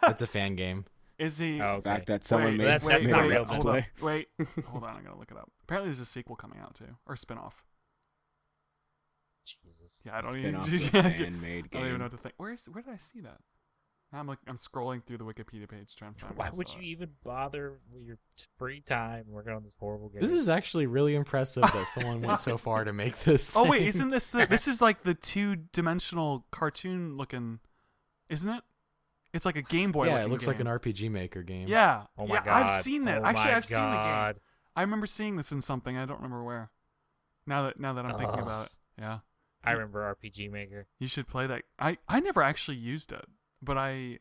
It's a fan game. Is he? Oh, The okay. fact that someone Wait, made, That's made not a real, Let's then. Hold on. Play. Wait. Hold on. I gotta look it up. Apparently, there's a sequel coming out too, or spinoff. Jesus. Yeah, I don't even. Spin-off of I a fan-made don't even know game. what to think. Where did I see that? I'm scrolling through the Wikipedia page trying to find. Why where I would saw you it. even bother with your free time working on this horrible game? This is actually really impressive that someone went so far to make this. Oh wait, thing. isn't this this is like the 2-dimensional cartoon looking, isn't it? It's like a Game Boy. Yeah, looking it looks like game. an RPG Maker game. Yeah. Oh my yeah, God. I've seen that. Oh Actually, my I've seen the game. God. I remember seeing this in something. I don't remember where. Now that I'm thinking Ugh. about it, yeah, I remember RPG Maker. you should play that. I never actually used it, but I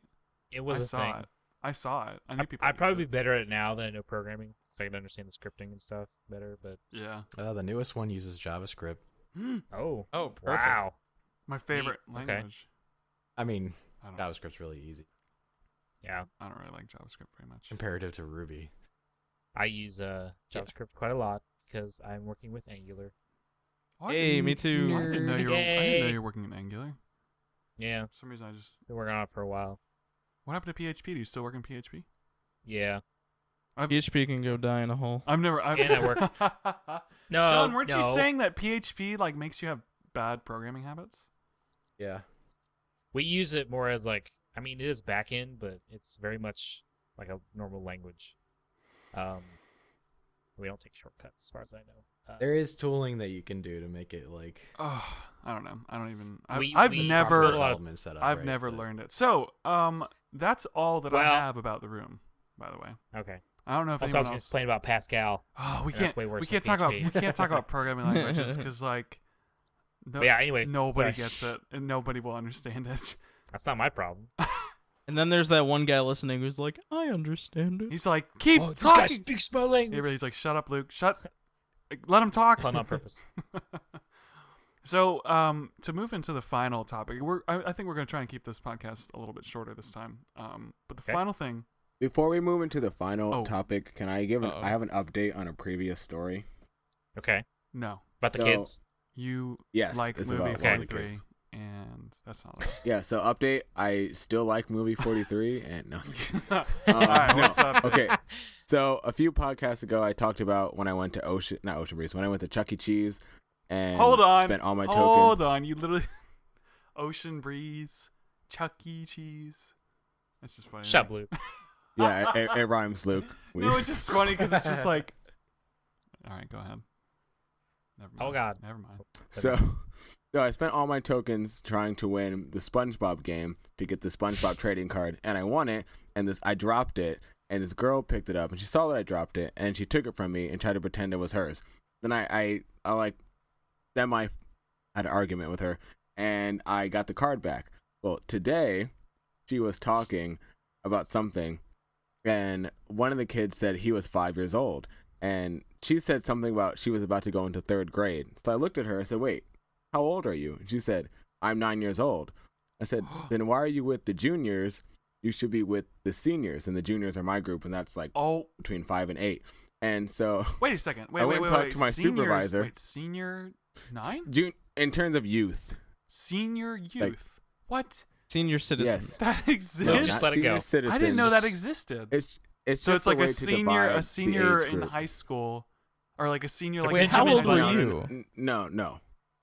It was a saw thing. it. I saw it. I knew people. I'd used probably it. be better at it now that I know programming, so I can understand the scripting and stuff better. But Yeah. The newest one uses JavaScript. oh, Oh, perfect. wow. My favorite Okay. language. I mean, I don't. JavaScript's really easy Yeah, I don't really like JavaScript very much. comparative to Ruby. I use JavaScript quite a lot because I'm working with Angular. Oh, I Hey, didn't- me too. I didn't know you were. I didn't know Yay. you were working in Angular. Yeah, For some reason, I just. been working on it for a while. What happened to PHP? Do you still work in PHP? Yeah. PHP can go die in a hole. I've never. And I work- No, John, weren't you no. saying that PHP like makes you have bad programming habits? Yeah. We use it more as like, I mean, it is backend, but it's very much like a normal language. We don't take shortcuts, as far as I know. There is tooling that you can do to make it like Oh, I don't know. I don't even. We- I've we never. built a lot of- development setup, I've right? never But- learned it. So, that's all that I Well- have about the room. By the way, Okay. I don't know if Also, I was anyone going else. to complain about Pascal. Oh, we That's can't. way worse We can't than talk about. PHP. We can't talk about programming languages because like No, But yeah, anyway. nobody sorry. gets it, and nobody will understand it. That's not my problem. And then there's that one guy listening who's like, I understand it. He's like, keep This talking. guy speaks my language. He's like, shut up, Luke. Let him talk. Pun on purpose. So, to move into the final topic, I think we're going to try and keep this podcast a little bit shorter this time. But the Okay. final thing. Before we move into the final Oh. topic, can I give I have an update on a previous story. Okay. No, About the So- kids. you Yes, like it's movie about one of the 43, kids. and that's not right. Yeah, so update. I still like movie 43, and no. I'm just kidding. All right, no. what's up? Okay, so a few podcasts ago, I talked about when I went to Ocean Breeze, when I went to Chuckecheese, and Hold on. spent all my Hold tokens. on. You literally Ocean Breeze, Chuckecheese. That's just funny. Shut up, right? Luke. Yeah, it rhymes, Luke. No, it's just funny because it's just like. All right, go ahead. Never mind. Oh, God. Never mind. So I spent all my tokens trying to win the SpongeBob game to get the SpongeBob trading card, and I won it. And I dropped it, and this girl picked it up, and she saw that I dropped it, and she took it from me and tried to pretend it was hers. Then I like had an argument with her, and I got the card back. Well, today she was talking about something, and one of the kids said he was 5 years old, and she said something about she was about to go into 3rd grade. So I looked at her. I said, "Wait, how old are you?" And she said, "I'm 9 years old." I said, "Then why are you with the juniors? You should be with the seniors." And the juniors are my group, and that's like Oh, between 5 and 8. And so wait a second. Wait, I wait, went wait, and talked wait. to my Seniors- supervisor. Wait, senior 9? in terms of youth, Senior youth. What? Senior citizen. yes. That No, exists? just not let it go. senior citizens. I didn't know that existed. It's So just it's like way a to senior, divide a the senior age in group. high school, or like a senior Like like in how high old school. were you? No.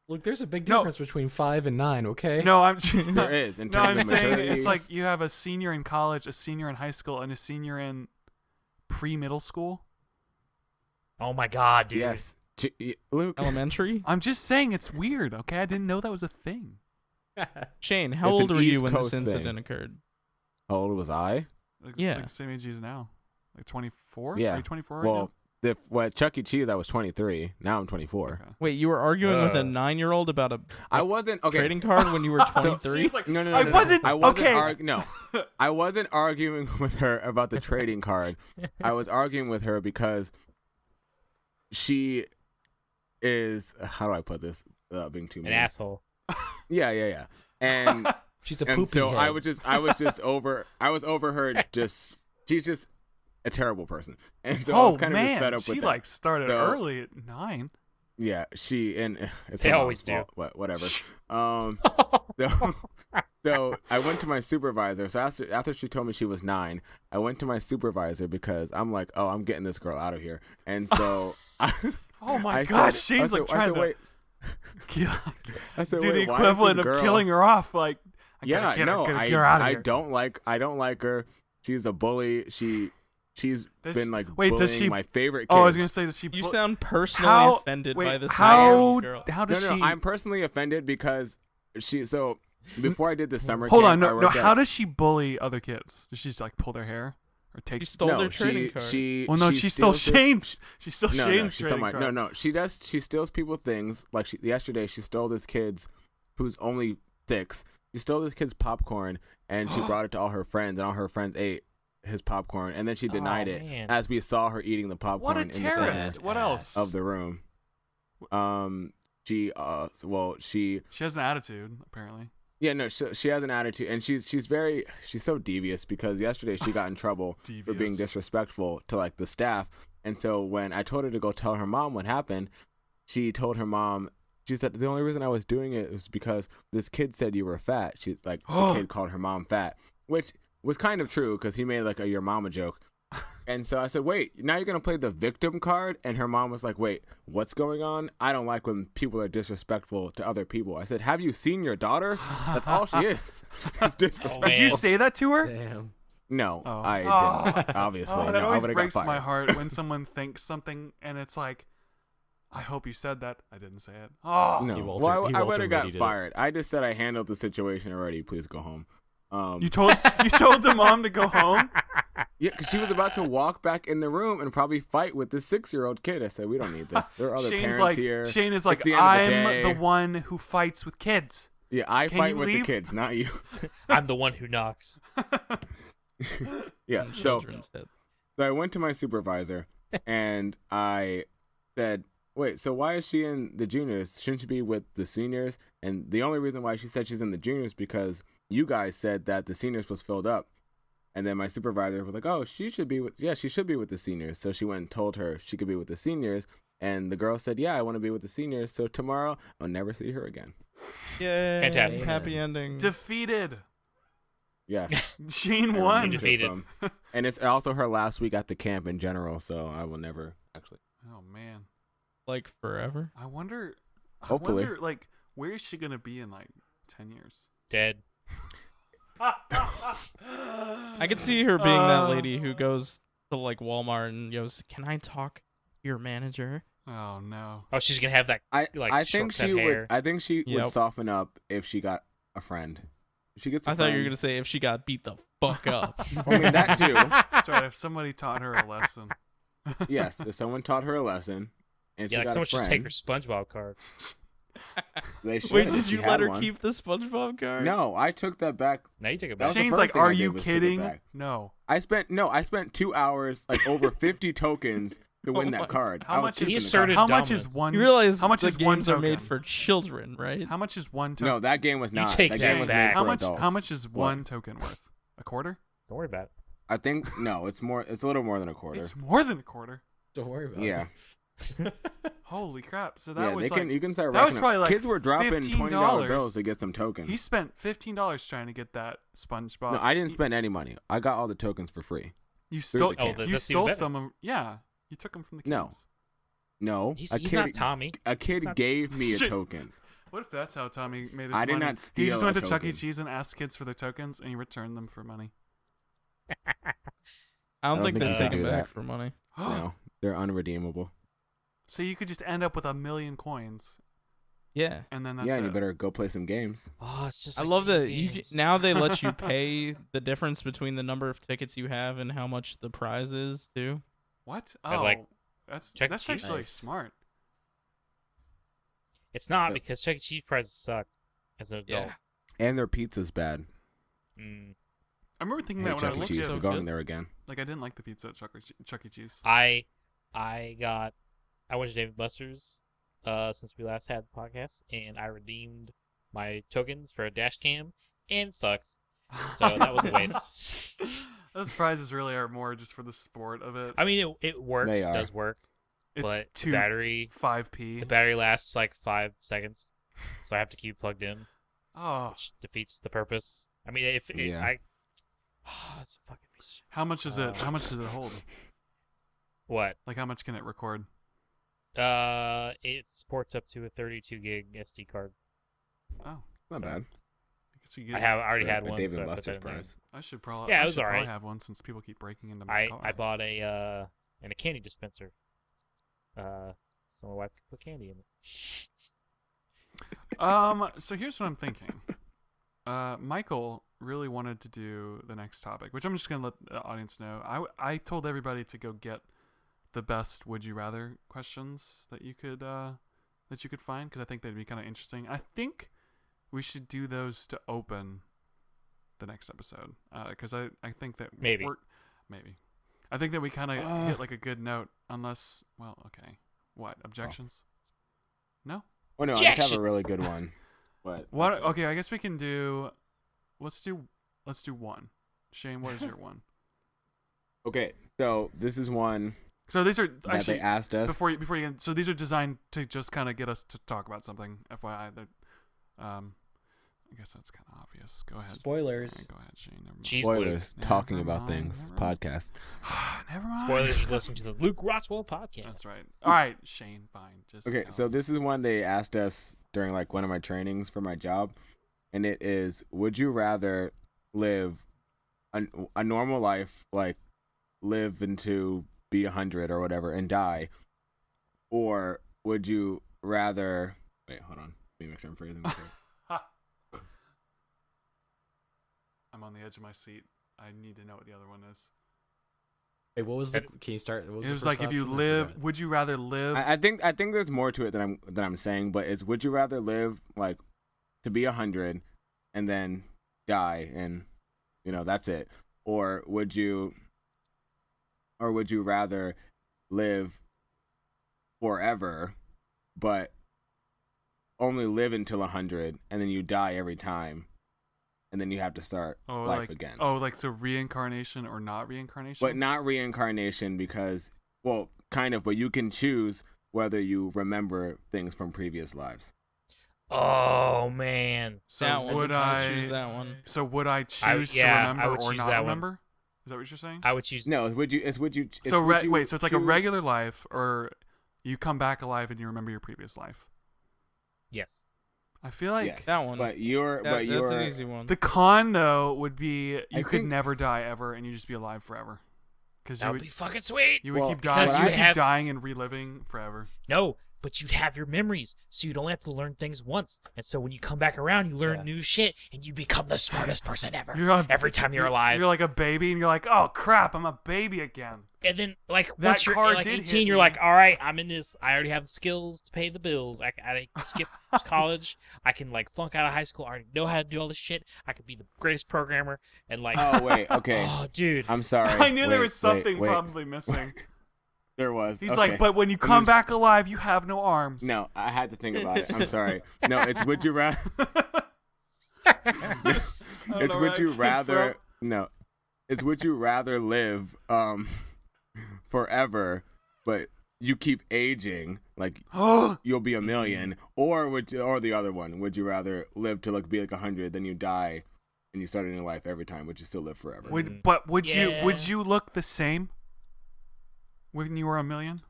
Look, there's a big No. difference between 5 and 9. Okay. No, I'm There is. In no, I'm terms of saying maturity. it's like you have a senior in college, a senior in high school, and a senior in pre-middle school. Oh my God, dude. Yes. Luke. Elementary? I'm just saying it's weird. Okay, I didn't know that was a thing. Shane, how It's old an were you East when Coast this incident thing. occurred? How old was I? Like the same age he is now, like 24. Yeah. Are you 24 right Well, at Chuck E. Cheese, I was 23. Now I'm now? 24. Okay. Wait, you were arguing with a Ugh. 9-year-old about a I wasn't okay. trading card when you were 23? She's like, No. I wasn't- I wasn't okay. No, I wasn't arguing with her about the trading card. I was arguing with her because she is. How do I put this without being too An mean? asshole. Yeah. And She's a and poopy so head. I was over her. Just she's just a terrible person, and so I Oh was kind of just man, fed up she with like that. started So- early at 9. Yeah, and it's They her always mom's fault, whatever. So I went to my supervisor. So after she told me she was 9, I went to my supervisor because I'm like, oh, I'm getting this girl out of here. And so Oh my I gosh, said- Shane's I like said, trying to wait. kill, I said, do the wait, why is equivalent this of girl- killing her off. Like, I Yeah, gotta get no, her, get her out of here. I don't like her. She's a bully. She's This- been like wait, bullying does she- my favorite kid. Oh, I was gonna say, does she? You put- sound personally how offended wait, by this how 9-year-old girl. how no, does she? I'm personally offended because so before I did the summer Hold camp, on, I no. worked How at- does she bully other kids? Does she just like pull their hair or take? She stole no, their trading card. Well, no, she stole steals their- Shane's. She stole No, Shane's she's trading talking card. about, no, she steals people things. Like yesterday, she stole this kid's, who's only 6. She stole this kid's popcorn and she brought it to all her friends, and all her friends ate his popcorn, and then she denied it man. as we saw her eating the popcorn What a in the terrorist! corner What else? of the room. She has an attitude, apparently. yeah, no, she has an attitude, and she's so devious because yesterday she got in trouble for being Devious. disrespectful to like the staff. And so when I told her to go tell her mom what happened, she told her mom, she said, the only reason I was doing it was because this kid said you were fat. She's like, the kid called her mom fat, which was kind of true because he made like a your mama joke. And so I said, wait, now you're going to play the victim card? And her mom was like, wait, what's going on? I don't like when people are disrespectful to other people. I said, have you seen your daughter? That's all she is. It's disrespectful. Did you man. say that to her? Damn. No, Oh. I Oh. didn't. Obviously, Oh, that no, I always would have got breaks fired. my heart when someone thinks something and it's like, I hope you said that. I didn't say it. Oh, No, He Walter- well, he I Walter would have got Mitty did it. fired. I just said I handled the situation already. Please go home. you told the mom to go home. Yeah, because she was about to walk back in the room and probably fight with this 6-year-old kid. I said, we don't need this. There are other Shane's parents like, here. Shayne is like, It's the end of the I'm day." the one who fights with kids. Yeah, I Can fight you with leave? the kids, not you. I'm the one who knocks. Yeah, On so children's head. I went to my supervisor and I said, wait, so why is she in the juniors? Shouldn't she be with the seniors? And the only reason why she said she's in the juniors because you guys said that the seniors was filled up. And then my supervisor was like, oh, she should be with the seniors. So she went and told her she could be with the seniors. And the girl said, yeah, I want to be with the seniors. So tomorrow I'll never see her again. Yay! Fantastic. Happy ending. Defeated. Yes. Shayne I won. removed her Defeated. and it's also her last week at the camp in general. So I will never actually. Oh man, Like forever. I wonder. Hopefully. I wonder, like, where is she gonna be in like 10 years? Dead. I could see her being that lady who goes to like Walmart and goes, "Can I talk to your manager?" Oh no. Oh, she's gonna have that. I think shortcut she would. hair. I think she Yep. would soften up if she got a friend. If she gets. I I thought you were gonna say if she got beat the fuck up. I mean that too. That's right. If somebody taught her a lesson. Yes, if someone taught her a lesson, and Yeah, she like got someone a should friend, take her SpongeBob card. they should. Wait, if did she you had let her one. keep the SpongeBob card? No, I took that back. Now you take it That was back. the Shane's first like, thing I are did you was took it kidding? back. No. I spent 2 hours, like over 50 tokens to win Oh that my- card. How I was much keeping is the card. asserted how much dominance. is one? You realize How much the is one games are made token? for children, right? How much is one token? No, that game was not. take that that game was back. made How for much? adults. How much is What? one token worth? A quarter? Don't worry about it. I think no. It's more. It's a little more than a quarter. It's more than a quarter. Don't worry about Yeah. it. Holy crap! So that Yeah, was they like can. You can start that was racking probably up. like Kids were dropping $20 $15. bills to get some tokens. he spent $15 trying to get that SpongeBob. No, I didn't spend any money. I got all the tokens for free. You stole. the camp. Oh, you that's even stole better. some of. Yeah, you took them from the kids. No. No, He's a not kid. Tommy. A kid He's not- gave me a Shit. token. What if that's how Tommy made his I money? did not He steal just went a to Chuck E. token. Cheese and asked kids for their tokens, and he returned them for money. I don't think think they you take can them do back that. for money. No, they're unredeemable. So you could just end up with 1,000,000 coins, Yeah. and then that's Yeah, it. and you better go play some games. Oh, it's just. I like love video that you games. now they let you pay the difference between the number of tickets you have and how much the prize is too. What? I Oh, like that's Chuck E. that's Cheese. actually Nice. smart. It's not Yeah. because Chuck E. Cheese prizes suck as an adult. Yeah. And their pizza's bad. Mm. I remember thinking Hey, that when I Chuck was E. a Cheese, kid. so we're going good. there again. Like I didn't like the pizza at Chuck E. Cheese. I went to David Buster's since we last had the podcast, and I redeemed my tokens for a dash cam, and it sucks. So that was a waste. Those prizes really are more just for the sport of it. I mean, it works. They It are. does work, It's but two the battery 5p. lasts like 5 seconds, so I have to keep plugged in, Oh, which defeats the purpose. I mean, if it, Yeah. it's a fucking piece of shit. how much is it? How much does it hold? What? Like how much can it record? It supports up to a 32 gig SD card. Oh, Not So- bad. I guess you get- I already For had a one. Dave so and I put that Buster's in there. prize. I should probably. Yeah, it I was should probably alright. have one since people keep breaking into my car. I bought a candy dispenser. So my wife could put candy in it. So here's what I'm thinking. Michael really wanted to do the next topic, which I'm just gonna let the audience know. I told everybody to go get the best would you rather questions that you could find, because I think they'd be kind of interesting. I think we should do those to open the next episode, because I think that Maybe. maybe I think that we kind of hit like a good note, unless okay, what objections? No. Oh no, I just have a Objections. really good one. But What? Okay, I guess we can do. Let's do one. Shayne, what is your one? Okay, so this is one So these are that actually they asked us. before you get. So these are designed to just kind of get us to talk about something. FYI, that I guess that's kind of obvious. Go ahead. Spoilers. Alright, go ahead, Shayne. Never mind. Cheese Spoilers, Luke. talking Never about mind, things, never mind. podcast. Never mind. Spoilers, you're listening to the Luke Rotswell podcast. That's right. All right, Shayne. Fine. Just Okay, tell so us. this is one they asked us during like one of my trainings for my job, and it is: would you rather live a normal life, like live into be 100 or whatever and die, or would you rather? Wait, hold on. Let me make sure I'm phrasing this right. I'm on the edge of my seat. I need to know what the other one is. Wait, what was the? Can you start? What was It the was first like if you option? I live, forgot. would you rather live? I think there's more to it than I'm saying, but it's would you rather live like to be 100 and then die and that's it, or would you rather live forever but only live until 100 and then you die every time and then you have to start life again? Like so reincarnation or not reincarnation? But not reincarnation because, well, kind of, but you can choose whether you remember things from previous lives. Oh man. So That one. would I choose that one. So would I choose to I remember would or choose not that one. remember? Is that what you're saying? I would choose. No, would you? So would you wait, so it's like a choose- regular life, or you come back alive and you remember your previous life. Yes. I feel like Yes, That one. but That's an easy one. the con though would be you I could think- never die ever, and you just be alive forever. Because That would be fucking sweet. you would Well, keep dying. because You you would keep have- dying and reliving forever. No, but you'd have your memories, so you'd only have to learn things once. And so when you come back around, you learn new shit, and you become the smartest person ever. Every time you're alive. You're like a baby, and you're like, oh crap, I'm a baby again. And then, like, That once you're car like did 18, hit you're me. like, all right, I'm in this. I already have the skills to pay the bills. I skip college. I can, like, flunk out of high school. I already know how to do all this shit. I could be the greatest programmer. And, like, Oh wait, okay. oh, dude. I'm sorry. I knew there Wait, was something wait. probably missing. There was. He's okay. like, but when you I'm come just- back alive, you have no arms. No, I had to think about it. I'm sorry. No, it's would you rather. It's would you rather. No, it's would you rather live forever, but you keep aging like you'll be a million, or or the other one? Would you rather live to be like 100, then you die, and you start a new life every time, but you still live forever? Would Yeah. you look the same when you were a million,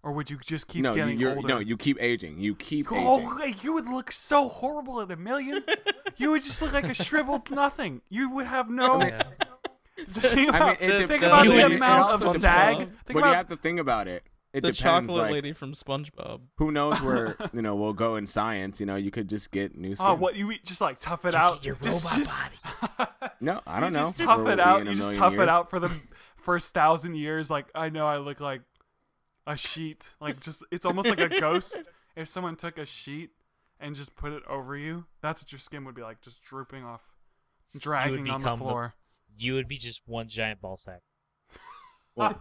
or would you just keep no, getting older? no, you keep aging. You keep aging. Oh, you would look so horrible at a million. You would just look like a shriveled nothing. You would have no. Think about, it think depends. about You the would- amount of SpongeBob. sag. But Think But you about have to think about it. It The depends. chocolate Like, lady from SpongeBob. who knows where we'll go in science? You could just get new skin. what you just like tough it You out. get your Just- robot just- body. No, I don't you know. just tough Where it we'll be out. in a You just million tough it years. out for the first 1,000 years. Like I know I look like a sheet. Like just it's almost like a ghost. If someone took a sheet and just put it over you, that's what your skin would be like, just drooping off, dragging on the become the- floor. You would be just one giant ball sack. Well,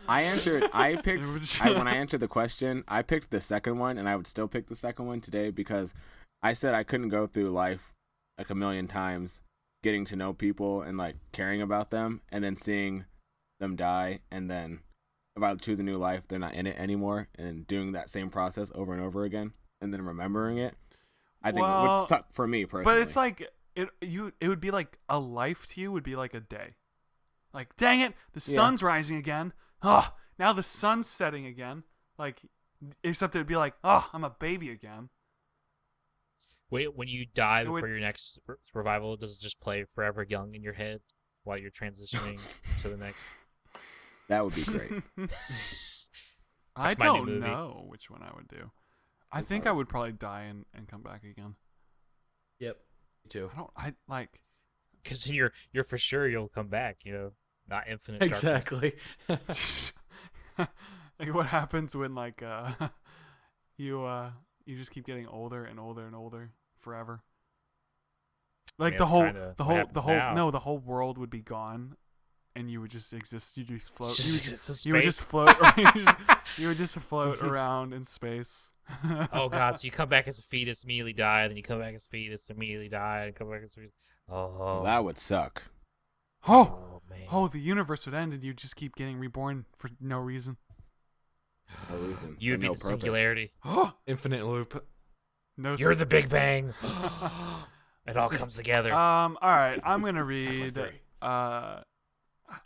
I answered. I picked. It was- When I answered the question, I picked the second one, and I would still pick the second one today because I said I couldn't go through life like a million times, getting to know people and like caring about them, and then seeing them die, and then if I choose a new life, they're not in it anymore, and doing that same process over and over again, and then remembering it. I think Well, would suck for me personally. But it's like it would be like a life to you would be like a day. Like, dang it, the sun's rising again. Oh, now the sun's setting again. Like, except it'd be like, oh, I'm a baby again. Wait, when you die It would- before your next revival, does it just play Forever Young in your head while you're transitioning to the next? That would be great. I my new don't movie. know which one I would do. I think I would probably die and come back again. Yep. Me too. I like. Because then you're for sure you'll come back. Not infinite. Darkness. Exactly. Like what happens when like you just keep getting older and older and older forever. Like that's kinda what happens now. the whole world would be gone, and you would just exist. You just float. Just you, exist in you would just space. float. You would just float around in space. Oh god! So you come back as a fetus, immediately die, then you come back as a fetus, immediately die, and come back as a fetus. Oh, That would suck. Oh, man. oh, the universe would end, and you just keep getting reborn for no reason. No reason. You would for be no the purpose. singularity. Infinite loop. No. You're the Big Bang. It all comes together. All right. I'm gonna Half-Life read.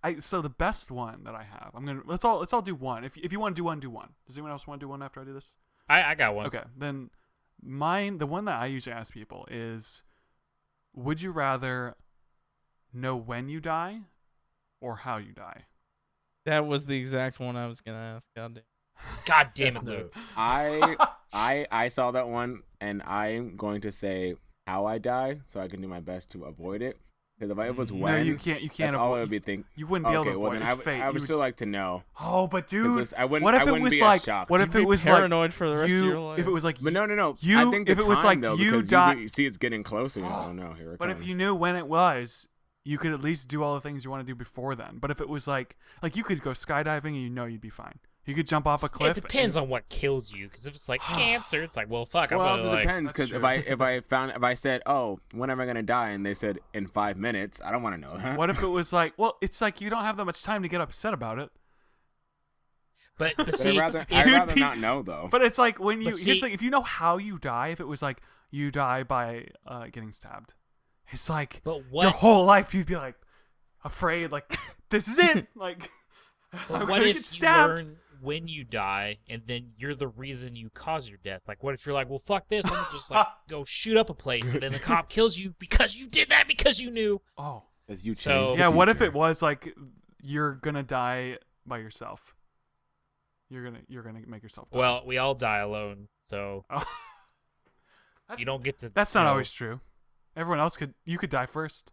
3. So the best one that I have. Let's all do one. If you want to do one, do one. Does anyone else want to do one after I do this? I got one. Okay, then mine. The one that I usually ask people is, would you rather know when you die, or how you die? That was the exact one I was gonna ask. God damn. God damn it, Luke. I saw that one, and I'm going to say how I die, so I can do my best to avoid it. Because if it was No, when, you can't. You can't. that's all I avoid, would be thinking. you wouldn't be able to Okay, well avoid then it. It's fate. I would You still like to know. Oh, but 'Cause dude, I wouldn't. what if I it wouldn't was be like? as shocked. What if You'd it be was paranoid for the like rest you? of your life. If it was like But no. you. I think the if it was time, like though, you because die. you see it's getting closer. Oh no, here it But comes. if you knew when it was, you could at least do all the things you want to do before then. But if it was like you could go skydiving and you know you'd be fine. You could jump off a cliff. It depends on what kills you, because if it's like cancer, it's like, well, fuck. Well, it I'm also gonna, like, depends That's because true. if I said, oh, when am I gonna die, and they said in 5 minutes, I don't want to know that. What if it was like? Well, it's like you don't have that much time to get upset about it. but But see, I'd if- rather not know though. But it's like when you. But Here's see- the thing, if you know how you die, if it was like you die by getting stabbed, it's like but your what? whole life you'd be like afraid, like this is it, like. But I'm what gonna if get you stabbed. learn when you die, and then you're the reason you cause your death? Like, what if you're like, well, fuck this, I'm gonna just like go shoot up a place, and then the cop kills you because you did that because you knew. Oh. As you So- change the Yeah, what if future. it was like you're gonna die by yourself? You're gonna make yourself die. Well, we all die alone, so Oh. you don't get to. That's you not know, always true. Everyone else you could die first.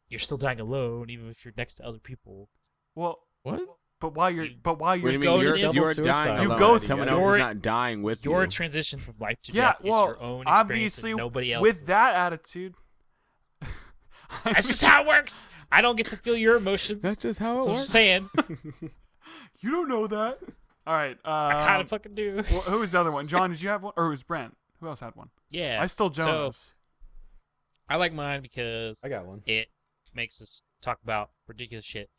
You're still dying alone, even if you're next to other people. Well, What? but while you're What do you go mean? to You're, the you're double dying suicide. You alone. go and someone through- else is Your- not dying with Your you. transition from life to yeah, death well, is your own experience, obviously and nobody else. with that attitude. That's just how it works. I don't get to feel your emotions. That's just how That's it what I'm works. saying. You don't know that. All right. I kind of fucking do. Well, who was the other one? John, did you have one, or it was Brent? Who else had one? Yeah. I stole So, Jonah's. I like mine because I got one. it makes us talk about ridiculous shit.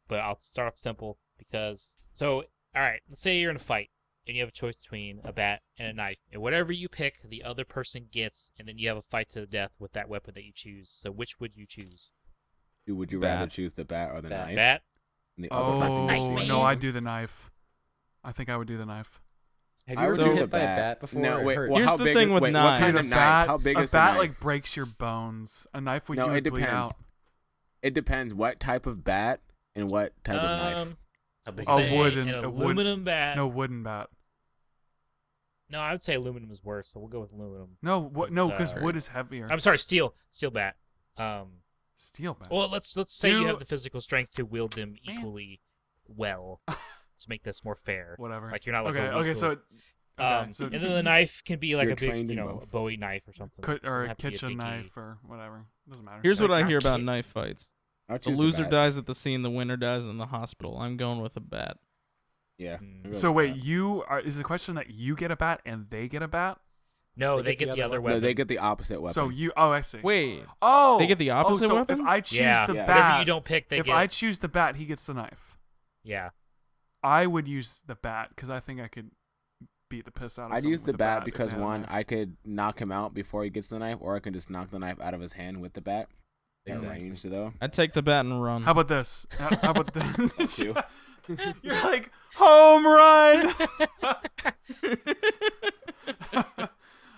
But I'll start off simple because all right, let's say you're in a fight and you have a choice between a bat and a knife, and whatever you pick, the other person gets, and then you have a fight to the death with that weapon that you choose. So which would you choose? Would you Bat. rather choose the bat or the Bat. knife? Bat? And the other person Oh knife, gets the man. no, knife? I'd do the knife. I think I would do the knife. Have I you would ever do been the hit by a bat. bat before? No, It wait. hurts. Well, Here's how the big thing is, with wait, what knives. kind Dude, of a knife? bat, How big a is the bat knife? like breaks your bones. A knife would No, you it would bleed depends. out. It depends what type of bat and what type of knife. How big Oh, is it? wooden- an a aluminum bat. No wooden bat. No, I would say aluminum is worse, so we'll go with aluminum. No, no, because It's, wood is heavier. I'm sorry, steel bat. Steel bat. Well, let's say you Do- have the physical strength to wield them equally well to make this more fair. Whatever. Like you're not like okay. a weak Okay. So. little- So and then the knife can be like You're a big, trained in you know, both. a Bowie knife or something. or Doesn't a have to be kitchen dinky- knife or whatever. Doesn't matter. Here's what I Like, hear about shit. knife fights. I'll The choose loser bat. dies at the scene, the winner dies in the hospital. I'm going with a bat. Yeah. Mm. I'll go So with wait, bat. you are? Is the question that you get a bat and they get a bat? No, They they get get the the other other weapon. No, weapon. they get the opposite weapon. So you? Oh, I see. Wait, Oh, they get the opposite so weapon? If I choose Yeah. the Yeah. bat, Whatever you don't pick, they if get. I choose the bat, he gets the knife. Yeah. I would use the bat because I think I could beat the piss out of. I'd someone use with the bat if they because had a one, knife. I could knock him out before he gets the knife, or I can just knock the knife out of his hand with the bat. Exactly. Range, though. I'd take the bat and run. How about this? How about this? you. You're like home run.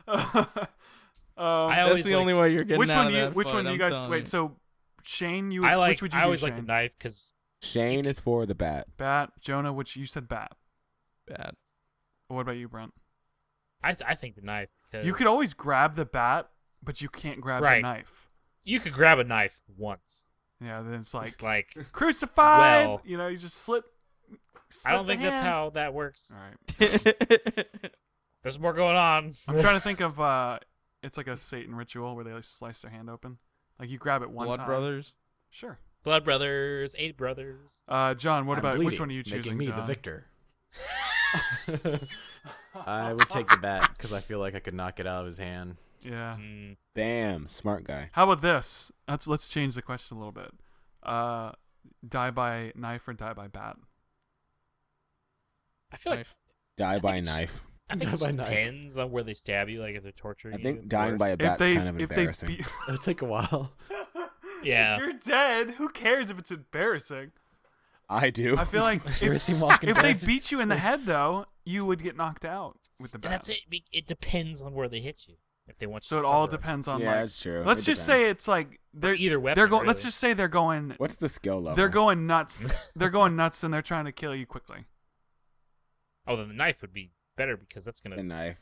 I That's always the like, only way you're getting which out one of do you? that Which fight, one do you I'm guys? telling Wait, you. so Shane, you. I like. Which would you I do, always like the Shane? knife because Shayne is for the bat. Bat. Jonah, which you said bat. bat. What about you, Brent? I think the knife because You could always grab the bat, but you can't grab the Right. knife. you could grab a knife once. Yeah, then it's like Like crucified. Well, you know, you just slit I don't the think that's hand. how that works. All right. There's more going on. I'm trying to think of. It's like a Satan ritual where they like slice their hand open. Like you grab it one Blood time. brothers. Sure. Blood brothers, 8 brothers. John, what I'm about which bleeding, one are you choosing? Making me John? the victor. I would take the bat because I feel like I could knock it out of his hand. Yeah. Mm, Damn, smart guy. How about this? Let's change the question a little bit. Die by knife or die by bat? I feel like Knife. Die by think it's- knife. I think it Die by just knife. depends on where they stab you. Like if they're torturing I you. think it's dying by a worse. bat's kind of if embarrassing. they beat, It'll take a while. Yeah. you're dead. Who cares if it's embarrassing? I do. I feel like You ever if, seen Walking if they Dead? beat you in the head though, you would get knocked out with the bat. And that's it. It depends on where they hit you. If they want you So it to all suffer. depends on yeah, like. that's true. Let's It just depends. say it's like they're either weapon. they're going. Let's really. just say they're going. What's the skill level? They're going nuts. They're going nuts, and they're trying to kill you quickly. Oh, then the knife would be better because that's the gonna knife.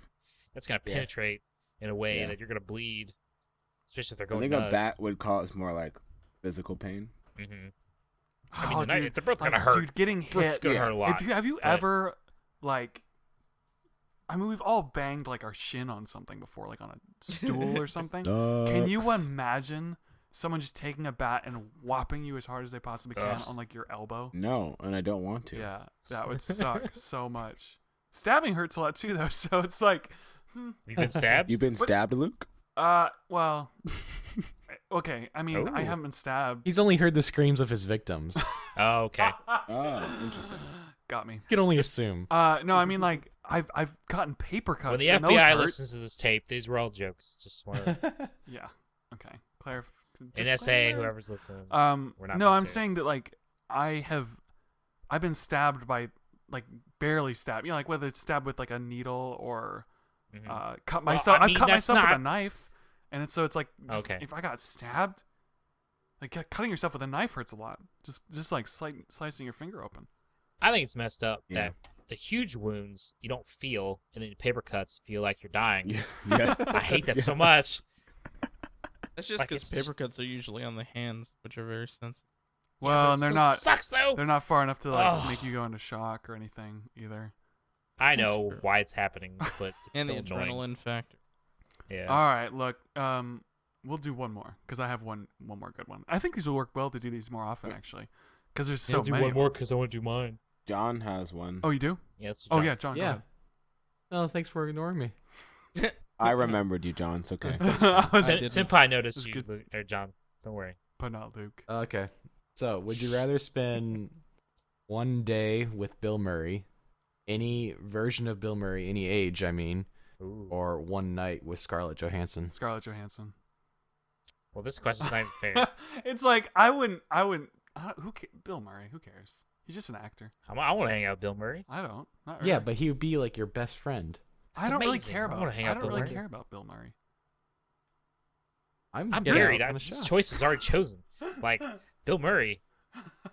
penetrate in a way Yeah. that you're gonna bleed. especially if they're I going think nuts. a bat would cause more like physical pain. Mm-hmm. Oh, I mean, dude, they're both gonna like, hurt. Dude, getting Both hit. gonna hurt a lot. Have you but- ever like? I mean, we've all banged like our shin on something before, like on a stool or something. Can you imagine someone just taking a bat and whopping you as hard as they possibly can Ugh. on like your elbow? No, and I don't want to. Yeah, that would suck so much. Stabbing hurts a lot too, though. So it's like, You've been stabbed? You've been stabbed, Luke? well, okay. I mean, I Ooh. haven't been stabbed. He's only heard the screams of his victims. Oh, okay. Oh, interesting. Got me. You can only assume. No, I mean like I've gotten paper cuts. When the and those FBI hurt. listens to this tape, these were all jokes. Just want to Yeah. Okay. Clarif. NSA, disclaimer. whoever's listening. No, We're not being I'm serious. saying that like I've been stabbed by like barely stabbed. You know, like whether it's stabbed with like a needle or Mhm. cut Well, myself. I I've mean, cut that's myself with a not- knife, and so it's like just, Okay. if I got stabbed, like cutting yourself with a knife hurts a lot. Just like slicing your finger open. I think it's messed up Yeah. that the huge wounds you don't feel, and then the paper cuts feel like you're dying. Yes. I hate that so much. That's just Like, because it's- paper cuts are usually on the hands, which are very sensitive. Well, But and it they're still not. Sucks though. They're not far enough to like Ugh. make you go into shock or anything either. I know Sure. why it's happening, but it's And the still annoying. adrenaline factor. Yeah. All right, look. We'll do one more because I have one more good one. I think these will work well to do these more often actually, because there's so many. of them. because I want to do mine. John has one. Oh, you do? Yeah, that's Oh yeah, John's. John. Go Yeah. ahead. Oh, thanks for ignoring me. I remembered you, John. It's okay. I was I didn't. Senpai noticed That's you, good. Luke, or John. Don't worry. but not Luke. Okay. So, would you rather spend one day with Bill Murray, any version of Bill Murray, any age, I mean, Ooh. or one night with Scarlett Johansson? Scarlett Johansson. Well, this question's not even fair. It's like I wouldn't. Bill Murray. Who cares? He's just an actor. I want to hang out with Bill Murray. I don't. Not really. Yeah, but he would be like your best friend. I don't really amazing. care I about. wanna hang out I with don't Bill really Murray. care about Bill Murray. I'm getting married. out on a This shot. choice is already chosen. Like Bill Murray.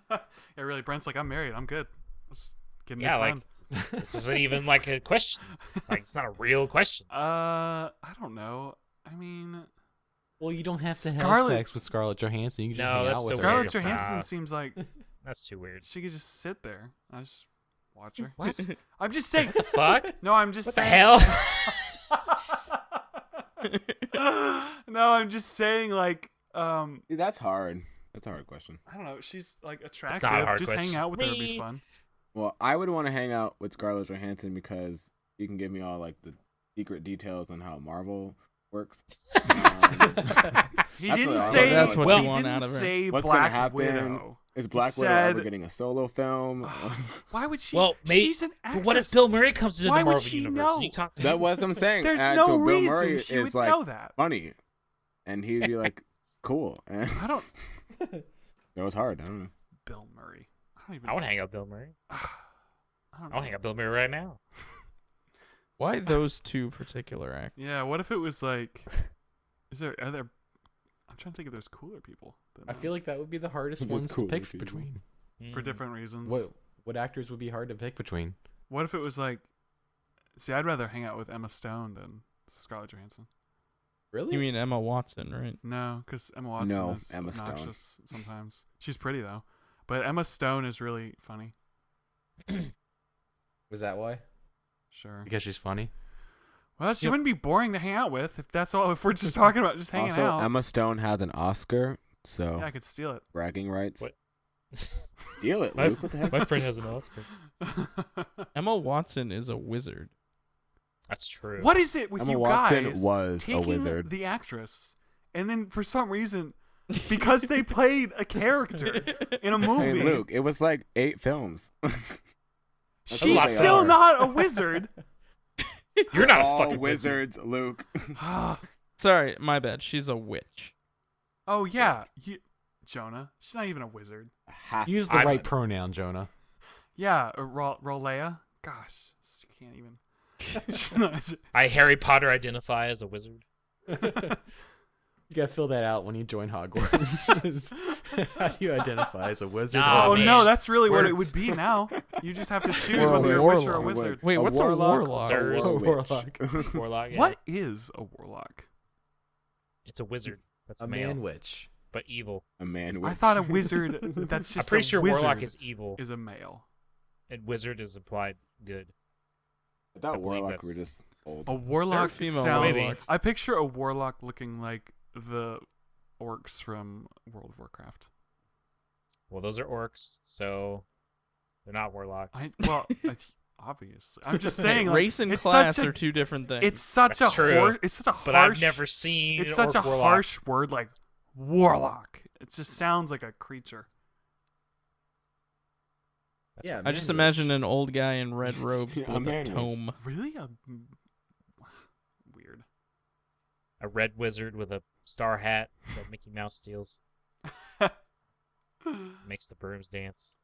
Yeah, really. Brent's like, I'm married. I'm good. Just give me Yeah, a like friend. this isn't even like a question. Like it's not a real question. I don't know. I mean, Well, you don't have to Scarlett- have sex with Scarlett Johansson. You can just No, hang that's out with still her. Scarlett weird. Johansson Nah. seems like That's too weird. she could just sit there. I just watch her. What? I'm just saying. What the fuck? No, I'm just What the saying. hell? No, I'm just saying. Like, That's hard. That's a hard question. I don't know. She's like attractive. not a hard just question hanging out with her would for be me. fun. Well, I would want to hang out with Scarlett Johansson because you can give me all like the secret details on how Marvel works. He That's didn't what I say. want. That's what he you want didn't out of her. say What's gonna Black happen? Widow. Is Black He Widow ever said- getting a solo film? Why would she? Well, she's an But actress. what if Bill Murray comes into Why the would Marvel she universe and know? you talk to That him? was what I'm saying. There's And no so Bill reason Murray she is would like know that. funny, and he'd be like, "Cool." And I don't. that was hard. I don't know. Bill Murray. I don't even. I want to hang out with Bill Murray. I don't I want know. to hang out with Bill Murray right now. Why those two particular actors? Yeah. What if it was like? Are there? I'm trying to think if there's cooler people. I feel like that would be the hardest Those ones to cool pick people. between. for Mm. different reasons. What actors would be hard to pick between? What if it was like? See, I'd rather hang out with Emma Stone than Scarlett Johansson. Really? You mean Emma Watson, right? No, because Emma Watson No, is Emma Stone. obnoxious sometimes. She's pretty though, but Emma Stone is really funny. Was that why? Sure. Because she's funny. Well, she Yep. wouldn't be boring to hang out with if that's all. If we're just talking about just hanging Also, out. Emma Stone has an Oscar, so Yeah, I could steal it. bragging rights. What? Deal it, My- Luke. What the heck? My friend has an Oscar. Emma Watson is a wizard. That's true. What is it with Emma you Watson guys was a taking wizard. the actress, and then for some reason, because they played a character in a movie, Hey, Luke, it was like 8 films. she's a lot still of not a wizard. You're not a All fucking wizard. wizards, Luke. Sorry, my bad. She's a witch. Oh yeah, Jonah. She's not even a wizard. Use the I'm- right pronoun, Jonah. Yeah, Rolea. Gosh, you can't even. She's not- I Harry Potter identify as a wizard. You gotta fill that out when you join Hogwarts. How do you identify as a wizard? Nah, oh man. no, that's really what We're- it would be now. You just have to choose Or a whether you're a witch or a warlock. wizard. Wait, what's a warlock? Sirs. Or A a witch. warlock. Warlock. Yeah. What is a warlock? It's a wizard. That's A male, man witch. but evil. A man. I thought a wizard. That's I'm just pretty a sure wizard warlock is evil, is a male. and wizard is implied good. I thought I believe warlock that's- were just old. A warlock female sounds. warlocks. I picture a warlock looking like the orcs from World of Warcraft. Well, those are orcs, so they're not warlocks. Obviously, I'm just saying. Like, Race and it's class such a, are two different things. It's such That's a true. it's such a but harsh. I've never seen It's an such a orc warlock. harsh word, like warlock. It just sounds like a creature. That's Yeah, what I I'm just saying. imagine an old guy in red robes Yeah, a with a man tome. Really? Weird. A red wizard with a star hat that Mickey Mouse steals. Makes the brooms dance.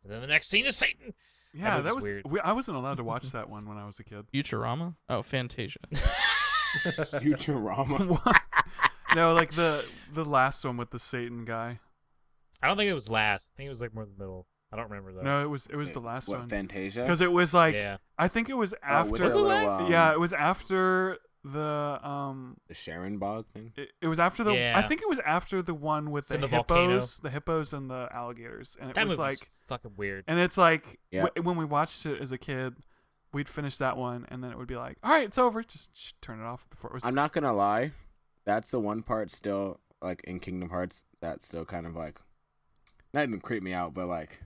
And then the next scene is Satan. Yeah, that movie's was weird. I wasn't allowed to watch that one when I was a kid. Futurama? Oh, Fantasia. Futurama. What? No, like the last one with the Satan guy. I don't think it was last. I think it was like more in the middle. I don't remember though. No, it was the last What, one. Fantasia? Because it was like yeah. I think it was with after. the little, Yeah, it was after the the Sharon Bog thing. It was after the. Yeah. I think it was after the one with It's the in the hippos, the hippos and the alligators, and it That was movie like, was fucking weird. and it's like Yeah. when we watched it as a kid, we'd finish that one, and then it would be like, all right, it's over, just turn it off before it was. I'm not gonna lie, that's the one part still like in Kingdom Hearts that still kind of like not even creep me out, but like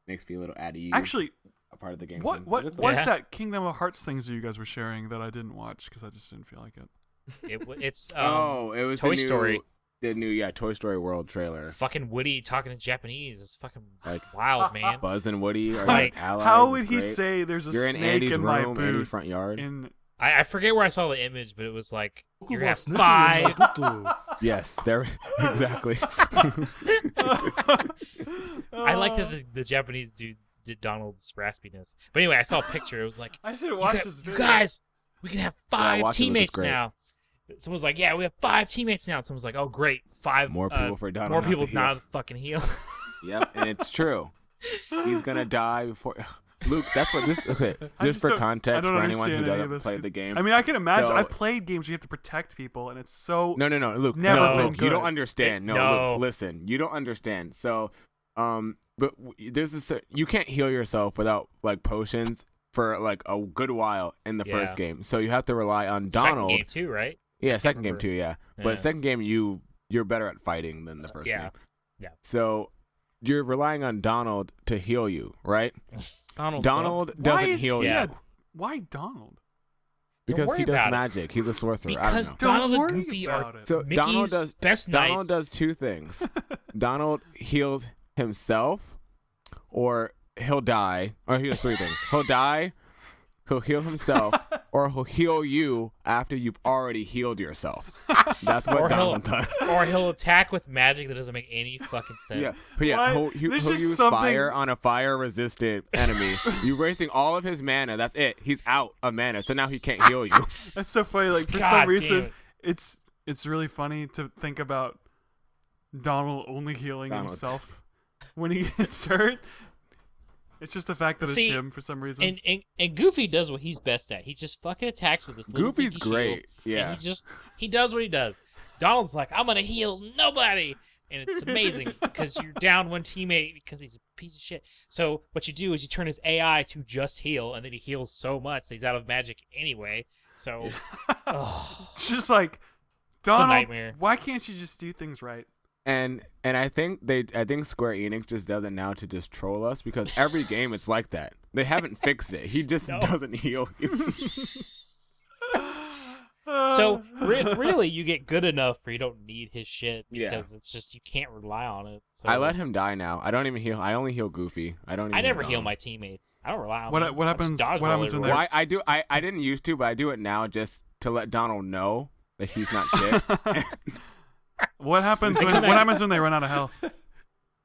makes me a little at ease. Actually, a part of the game. what thing. what It is was Yeah. that Kingdom of Hearts things that you guys were sharing that I didn't watch because I just didn't feel like it. It's it was Toy the new, Story. The new Toy Story World trailer. fucking Woody talking in Japanese is fucking Like wild, man. Buzz and Woody are Like, like allies. How it's would he great. say there's a You're in snake Andy's in room, my Andy's boot? front yard. In I forget where I saw the image, but it was like you're gonna have 5. Yes, there exactly. I like that the Japanese dude did Donald's raspiness. But anyway, I saw a picture. It was like, I should have you, watched gu- this you video. guys, we can have 5 watch it, look, it's teammates great. now. Someone's like, yeah, we have 5 teammates now. Someone's like, oh great, 5 More people for Donald. more not people to heal. not to fucking heal. Yep, and it's true. He's gonna die before. Luke, that's what this. Okay, I just for don't- I context don't for anyone who understand any of doesn't this, play 'cause- the game. I mean, I can imagine. So- I played games where you have to protect people, and it's so. No, Luke. never no, been Luke, you don't good. understand. No, No. Luke, listen, you don't understand. So, but there's this. You can't heal yourself without like potions for like a good while in the first Yeah. game. So you have to rely on Second Donald. game too, right? Yeah, second game remember. too. Yeah, Yeah. but second game you're better at fighting than the first Yeah. game. Yeah. So you're relying on Donald to heal you, right? Donald Donald Why doesn't is heal he you Yeah. Why Donald? because worry he does about it. magic. He's a sorcerer. Because I don't know. Donald Don't and worry Goofy about are it. So Mickey's Donald does best Donald knights. does two things. Donald heals himself, or he'll die. Or he does three things. He'll die, he'll heal himself, or he'll heal you after you've already healed yourself. That's what Or Donald does. Or he'll attack with magic that doesn't make any fucking sense. Yes, yeah, What? he'll This is use something- fire on a fire-resistant enemy. You're wasting all of his mana. That's it. He's out of mana, so now he can't heal you. That's so funny. Like for God some damn reason, it. it's really funny to think about Donald only healing Donald. himself when he gets hurt. It's just the fact that See, it's him for some reason. And Goofy does what he's best at. He just fucking attacks with this little Goofy's dinky great. shield, Yeah. And he does what he does. Donald's like, I'm gonna heal nobody. And it's amazing because you're down one teammate because he's a piece of shit. So what you do is you turn his AI to just heal, and then he heals so much that he's out of magic anyway. So ugh. It's just like a Donald. nightmare. Why can't you just do things right? And I think Square Enix just does it now to just troll us because every game it's like that. They haven't fixed it. He just No. doesn't heal you. So really, you get good enough where you don't need his shit Yeah. because it's just you can't rely on it. So I let him die now. I don't even heal. I only heal Goofy. I don't. Even I never heal heal Donald. my teammates. I don't rely on What- them. what I just happens- dodge what roll happens when everywhere. Well, I do. I didn't used to, but I do it now just to let Donald know that he's not shit. What happens They when come back what to- happens when they run out of health?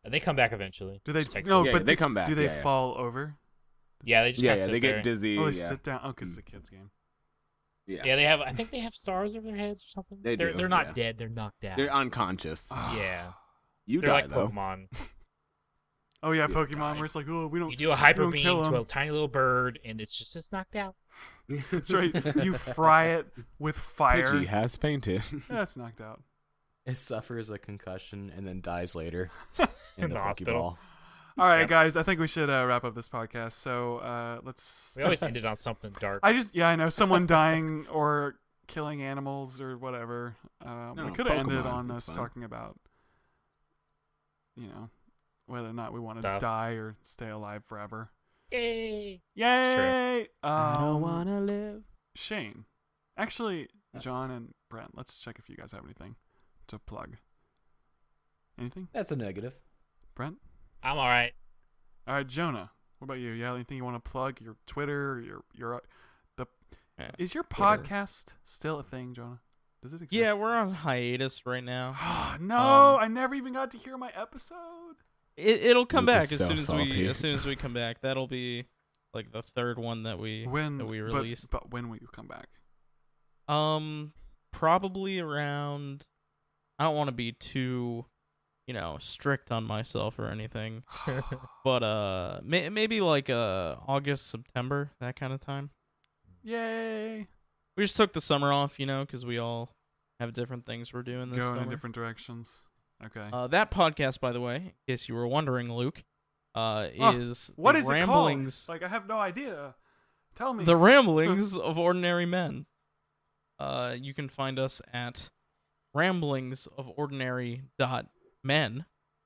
They come back eventually. Do they Just takes no? them. Yeah, but they do, come back, Do they yeah. fall over? Yeah, they just yeah, kinda yeah. sit They there. get dizzy. Oh, they yeah. sit down. Oh, because it's a kids game. Yeah. Yeah, they have. I think they have stars over their heads or something. They They're do, they're not yeah. dead. They're knocked out. They're unconscious. yeah, You they're die like though. Pokemon. Oh yeah, You Pokemon. die. Where it's like, oh, we don't. You do a hyper don't beam kill to 'em. a tiny little bird, and it's knocked out. That's right. You fry it with fire. Pidgey has fainted. That's knocked out. It suffers a concussion and then dies later In the hospital. Pokeball. All right, Yep. guys, I think we should wrap up this podcast. So let's. We always ended on something dark. I know someone dying or killing animals or whatever. We No, could have ended Pokemon, on it's us fine. talking about, whether or not we want to Stuff. die or stay alive forever. Yay! Yay! I don't wanna live. Shayne, actually, Yes. John and Brent, let's check if you guys have anything to plug. Anything, That's a negative. Brent? I'm all right. All right, Jonah. What about you? Yeah, anything you want to plug? Your Twitter, your is your Twitter. podcast still a thing, Jonah? Does it exist? Yeah, we're on hiatus right now. No, I never even got to hear my episode. It'll come Luke back is as so salty. soon as we come back. That'll be like the third one that we release. But when will you come back? Probably around. I don't want to be too, strict on myself or anything, but maybe like August, September, that kind of time. Yay! We just took the summer off, because we all have different things we're doing this Going summer. in different directions. Okay. That podcast, by the way, in case you were wondering, Luke, is What the is ramblings. it called? Like, I have no idea. Tell me. The Ramblings of Ordinary Men. You can find us at ramblingsofordinary.men.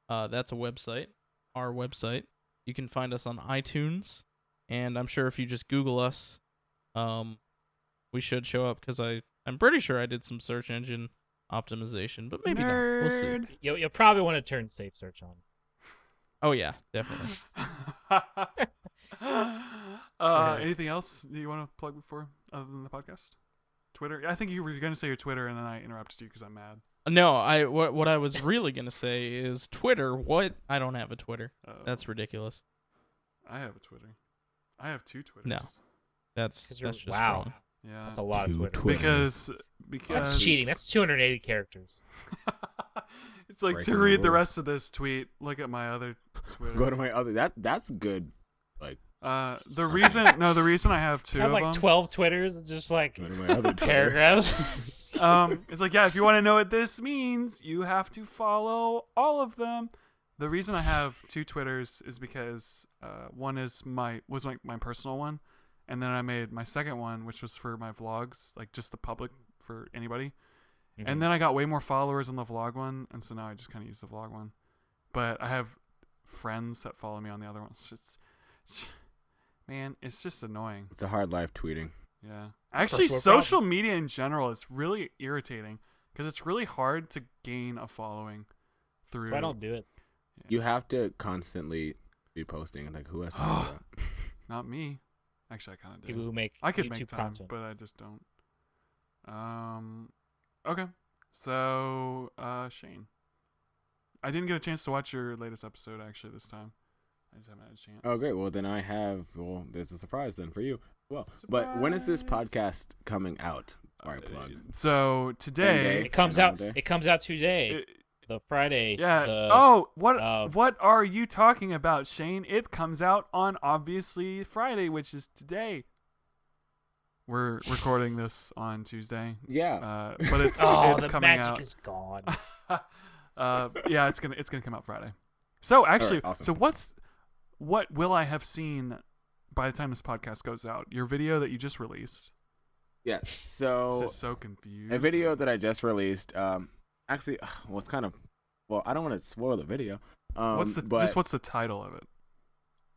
That's a website, our website. You can find us on iTunes, and I'm sure if you just Google us, we should show up because I'm pretty sure I did some search engine optimization, but maybe not. We'll see. Nerd. You'll probably want to turn safe search on. Oh yeah, definitely. Anything else you want to plug before, other than the podcast? Twitter? I think you were going to say your Twitter, and then I interrupted you because I'm mad. No, what I was really gonna say is Twitter. What? I don't have a Twitter. That's ridiculous. I have a Twitter. I have 2 Twitters. No. That's just wow. wrong. Yeah. That's a lot of Two Twitter. Twitters. Because That's cheating. That's 280 characters. It's like Breaking to the read the rules. rest of this tweet. Look at my other Twitter. Go to my other. That's good. The reason I have 2 I have of like them. 12 Twitters, just like Go to my other Twitter. paragraphs. It's like, yeah, if you want to know what this means, you have to follow all of them. The reason I have 2 Twitters is because one is my personal one, and then I made my second one, which was for my vlogs, like just the public for anybody. Mhm. And then I got way more followers on the vlog one, and so now I just kind of use the vlog one. But I have friends that follow me on the other ones. Man, it's just annoying. It's a hard life tweeting. Yeah. Actually, world social problems. media in general is really irritating because it's really hard to gain a following through. So I don't do it. You have to constantly be posting. Like, who has time for that? Not me. Actually, I kind of do. People who make I could YouTube make time, content. but I just don't. Okay. So, Shayne, I didn't get a chance to watch your latest episode actually this time. I just haven't had a chance. Oh, great. Well, then there's a surprise then for you. Well, but when is this Surprise. podcast coming out? All right, plug. So today, It comes Same out. day? It comes out today, it- the Friday. yeah. the- What are you talking about, Shayne? It comes out on obviously Friday, which is today. We're recording this on Tuesday, Yeah. but it's Oh, it's the coming magic out. is gone. Yeah, it's gonna come out Friday. So actually, awesome. so what will I have seen by the time this podcast goes out? Your video that you just released. Yeah. This So is so confused. a video that I just released. Actually, well, it's kind of. Well, I don't want to spoil the video. What's but what's the title of it?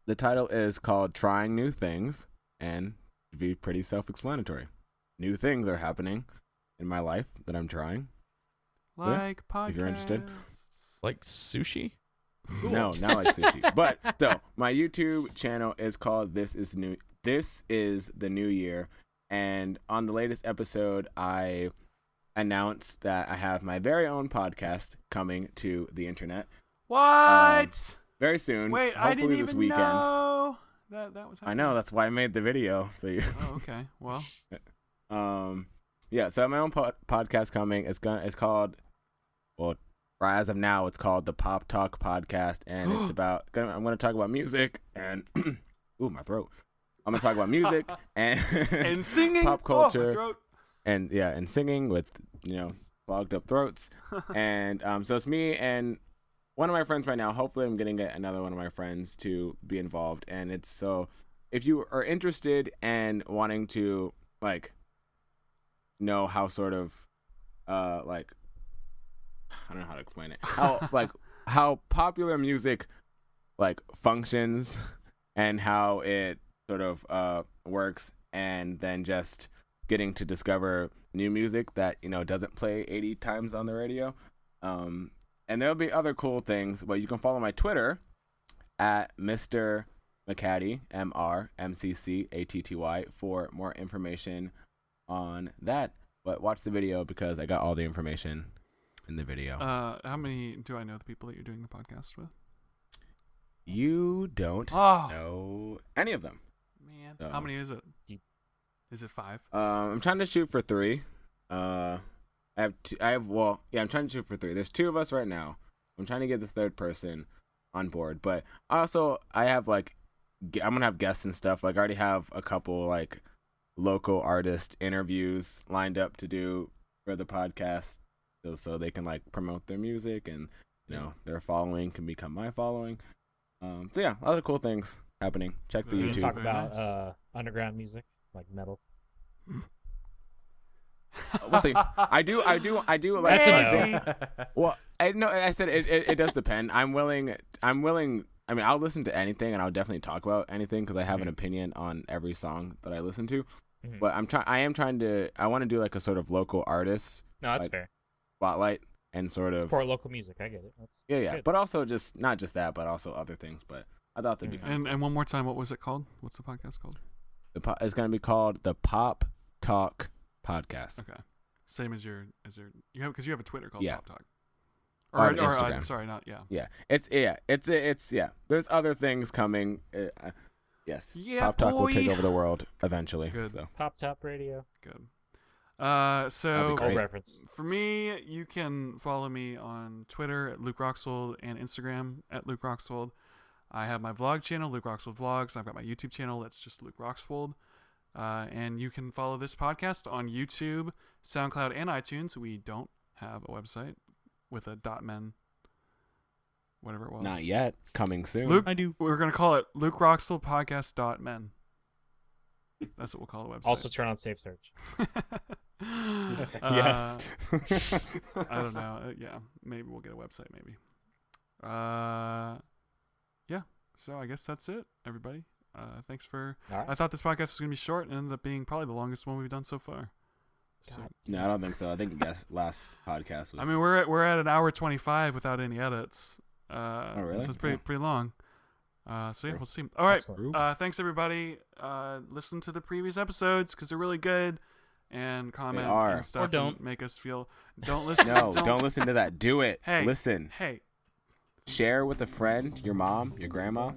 the title is called "Trying New Things," and to be pretty self-explanatory. New things are happening in my life that I'm trying. Like podcast. if you're interested. Like sushi. No, not like sushi. But so my YouTube channel is called This Is the New Year, and on the latest episode, I announced that I have my very own podcast coming to the internet What? very soon. Wait, hopefully I didn't this even weekend. know that was I happening. know, that's why I made the video. So you, Oh, okay. Well, yeah. So I have my own podcast coming. It's called, well, as of now, it's called the Pop Talk Podcast, and it's about. I'm going to talk about music and, ooh, my throat. I'm going to talk about music and and singing. pop Oh, my culture, throat. and singing with clogged up throats. And so it's me and one of my friends right now. Hopefully I'm going to get another one of my friends to be involved. And it's so if you are interested and wanting to like know how sort of like I don't know how to explain it. How like how popular music like functions and how it sort of works, and then just getting to discover new music that doesn't play 80 times on the radio. And there'll be other cool things, but you can follow my Twitter at Mr. McCatty, MRMCCATTY, for more information on that. But watch the video because I got all the information in the video. How many do I know the people that you're doing the podcast with? You don't know any of them. Man, So. how many is it? Is it 5? I'm trying to shoot for 3. I'm trying to shoot for 3. There's 2 of us right now. I'm trying to get the third person on board, but also I have I'm gonna have guests and stuff. Like I already have a couple like local artist interviews lined up to do for the podcast, so they can like promote their music and their following can become my following. So yeah, other cool things happening. Check the We YouTube. can talk Very about nice. underground music, like metal. We'll see. I do like. That's a Maybe. no. Well, I said it does depend. I'm willing. I mean, I'll listen to anything, and I'll definitely talk about anything because I have an opinion on every song that I listen to. Mhm. But I want to do like a sort of local artist No, that's like, fair. spotlight and sort of Support local music. I get it. That's yeah. good. But also just not just that, but also other things. But I thought that'd be kind of And one more time, what was it called? What's the podcast called? it's gonna be called the Pop Talk Podcast. Okay, same as your because you have a Twitter called Yeah. Pop Talk. On Instagram. Sorry, not yeah. Yeah, it's There's other things coming. Yes, Yeah, Pop Talk will take boy. over the world eventually. Good. So Pop Top Radio. Good. That'd So be great. Old reference. for me, you can follow me on Twitter at Luke Roxwold and Instagram at Luke Roxwold. I have my vlog channel, Luke Roxwold Vlogs. I've got my YouTube channel, that's just Luke Roxwold. And you can follow this podcast on YouTube, SoundCloud, and iTunes. We don't have a website with a .men, whatever it was. not yet. Coming soon. Luke, I do. we're going to call it Luke Roxwold Podcast .men. That's what we'll call the website. Also turn on Safe Search. Yes. I don't know. Yeah, maybe we'll get a website. Maybe. Yeah. So I guess that's it, everybody. Thanks for. All right. I thought this podcast was gonna be short, and ended up being probably the longest one we've done so far. So God. No, I don't think so. I think last podcast was. I mean, we're at an hour 25 without any edits. really? So it's pretty Oh. pretty long. So yeah, we'll see. All right. Excellent. Thanks everybody. Listen to the previous episodes because they're really good, and comment are. and stuff. Or don't. and make us feel. Don't listen. no, don't listen to that. Do it. Hey. Listen. Hey, Share with a friend, your mom, your grandma,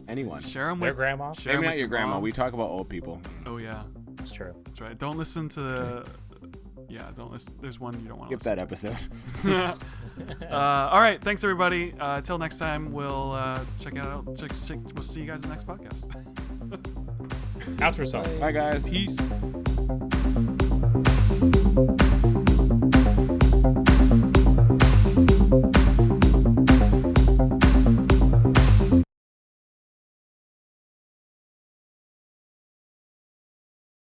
anyone. share them Their with. grandma. Share 'em Maybe with not your grandma. mom. We talk about old people. Oh yeah, That's true. that's right. Don't listen to the. Yeah, don't listen. There's one you don't want to Skip listen. that episode. All right, thanks everybody. Till next time, we'll check it out. We'll see you guys in the next podcast. Outro song. Bye, guys. Peace.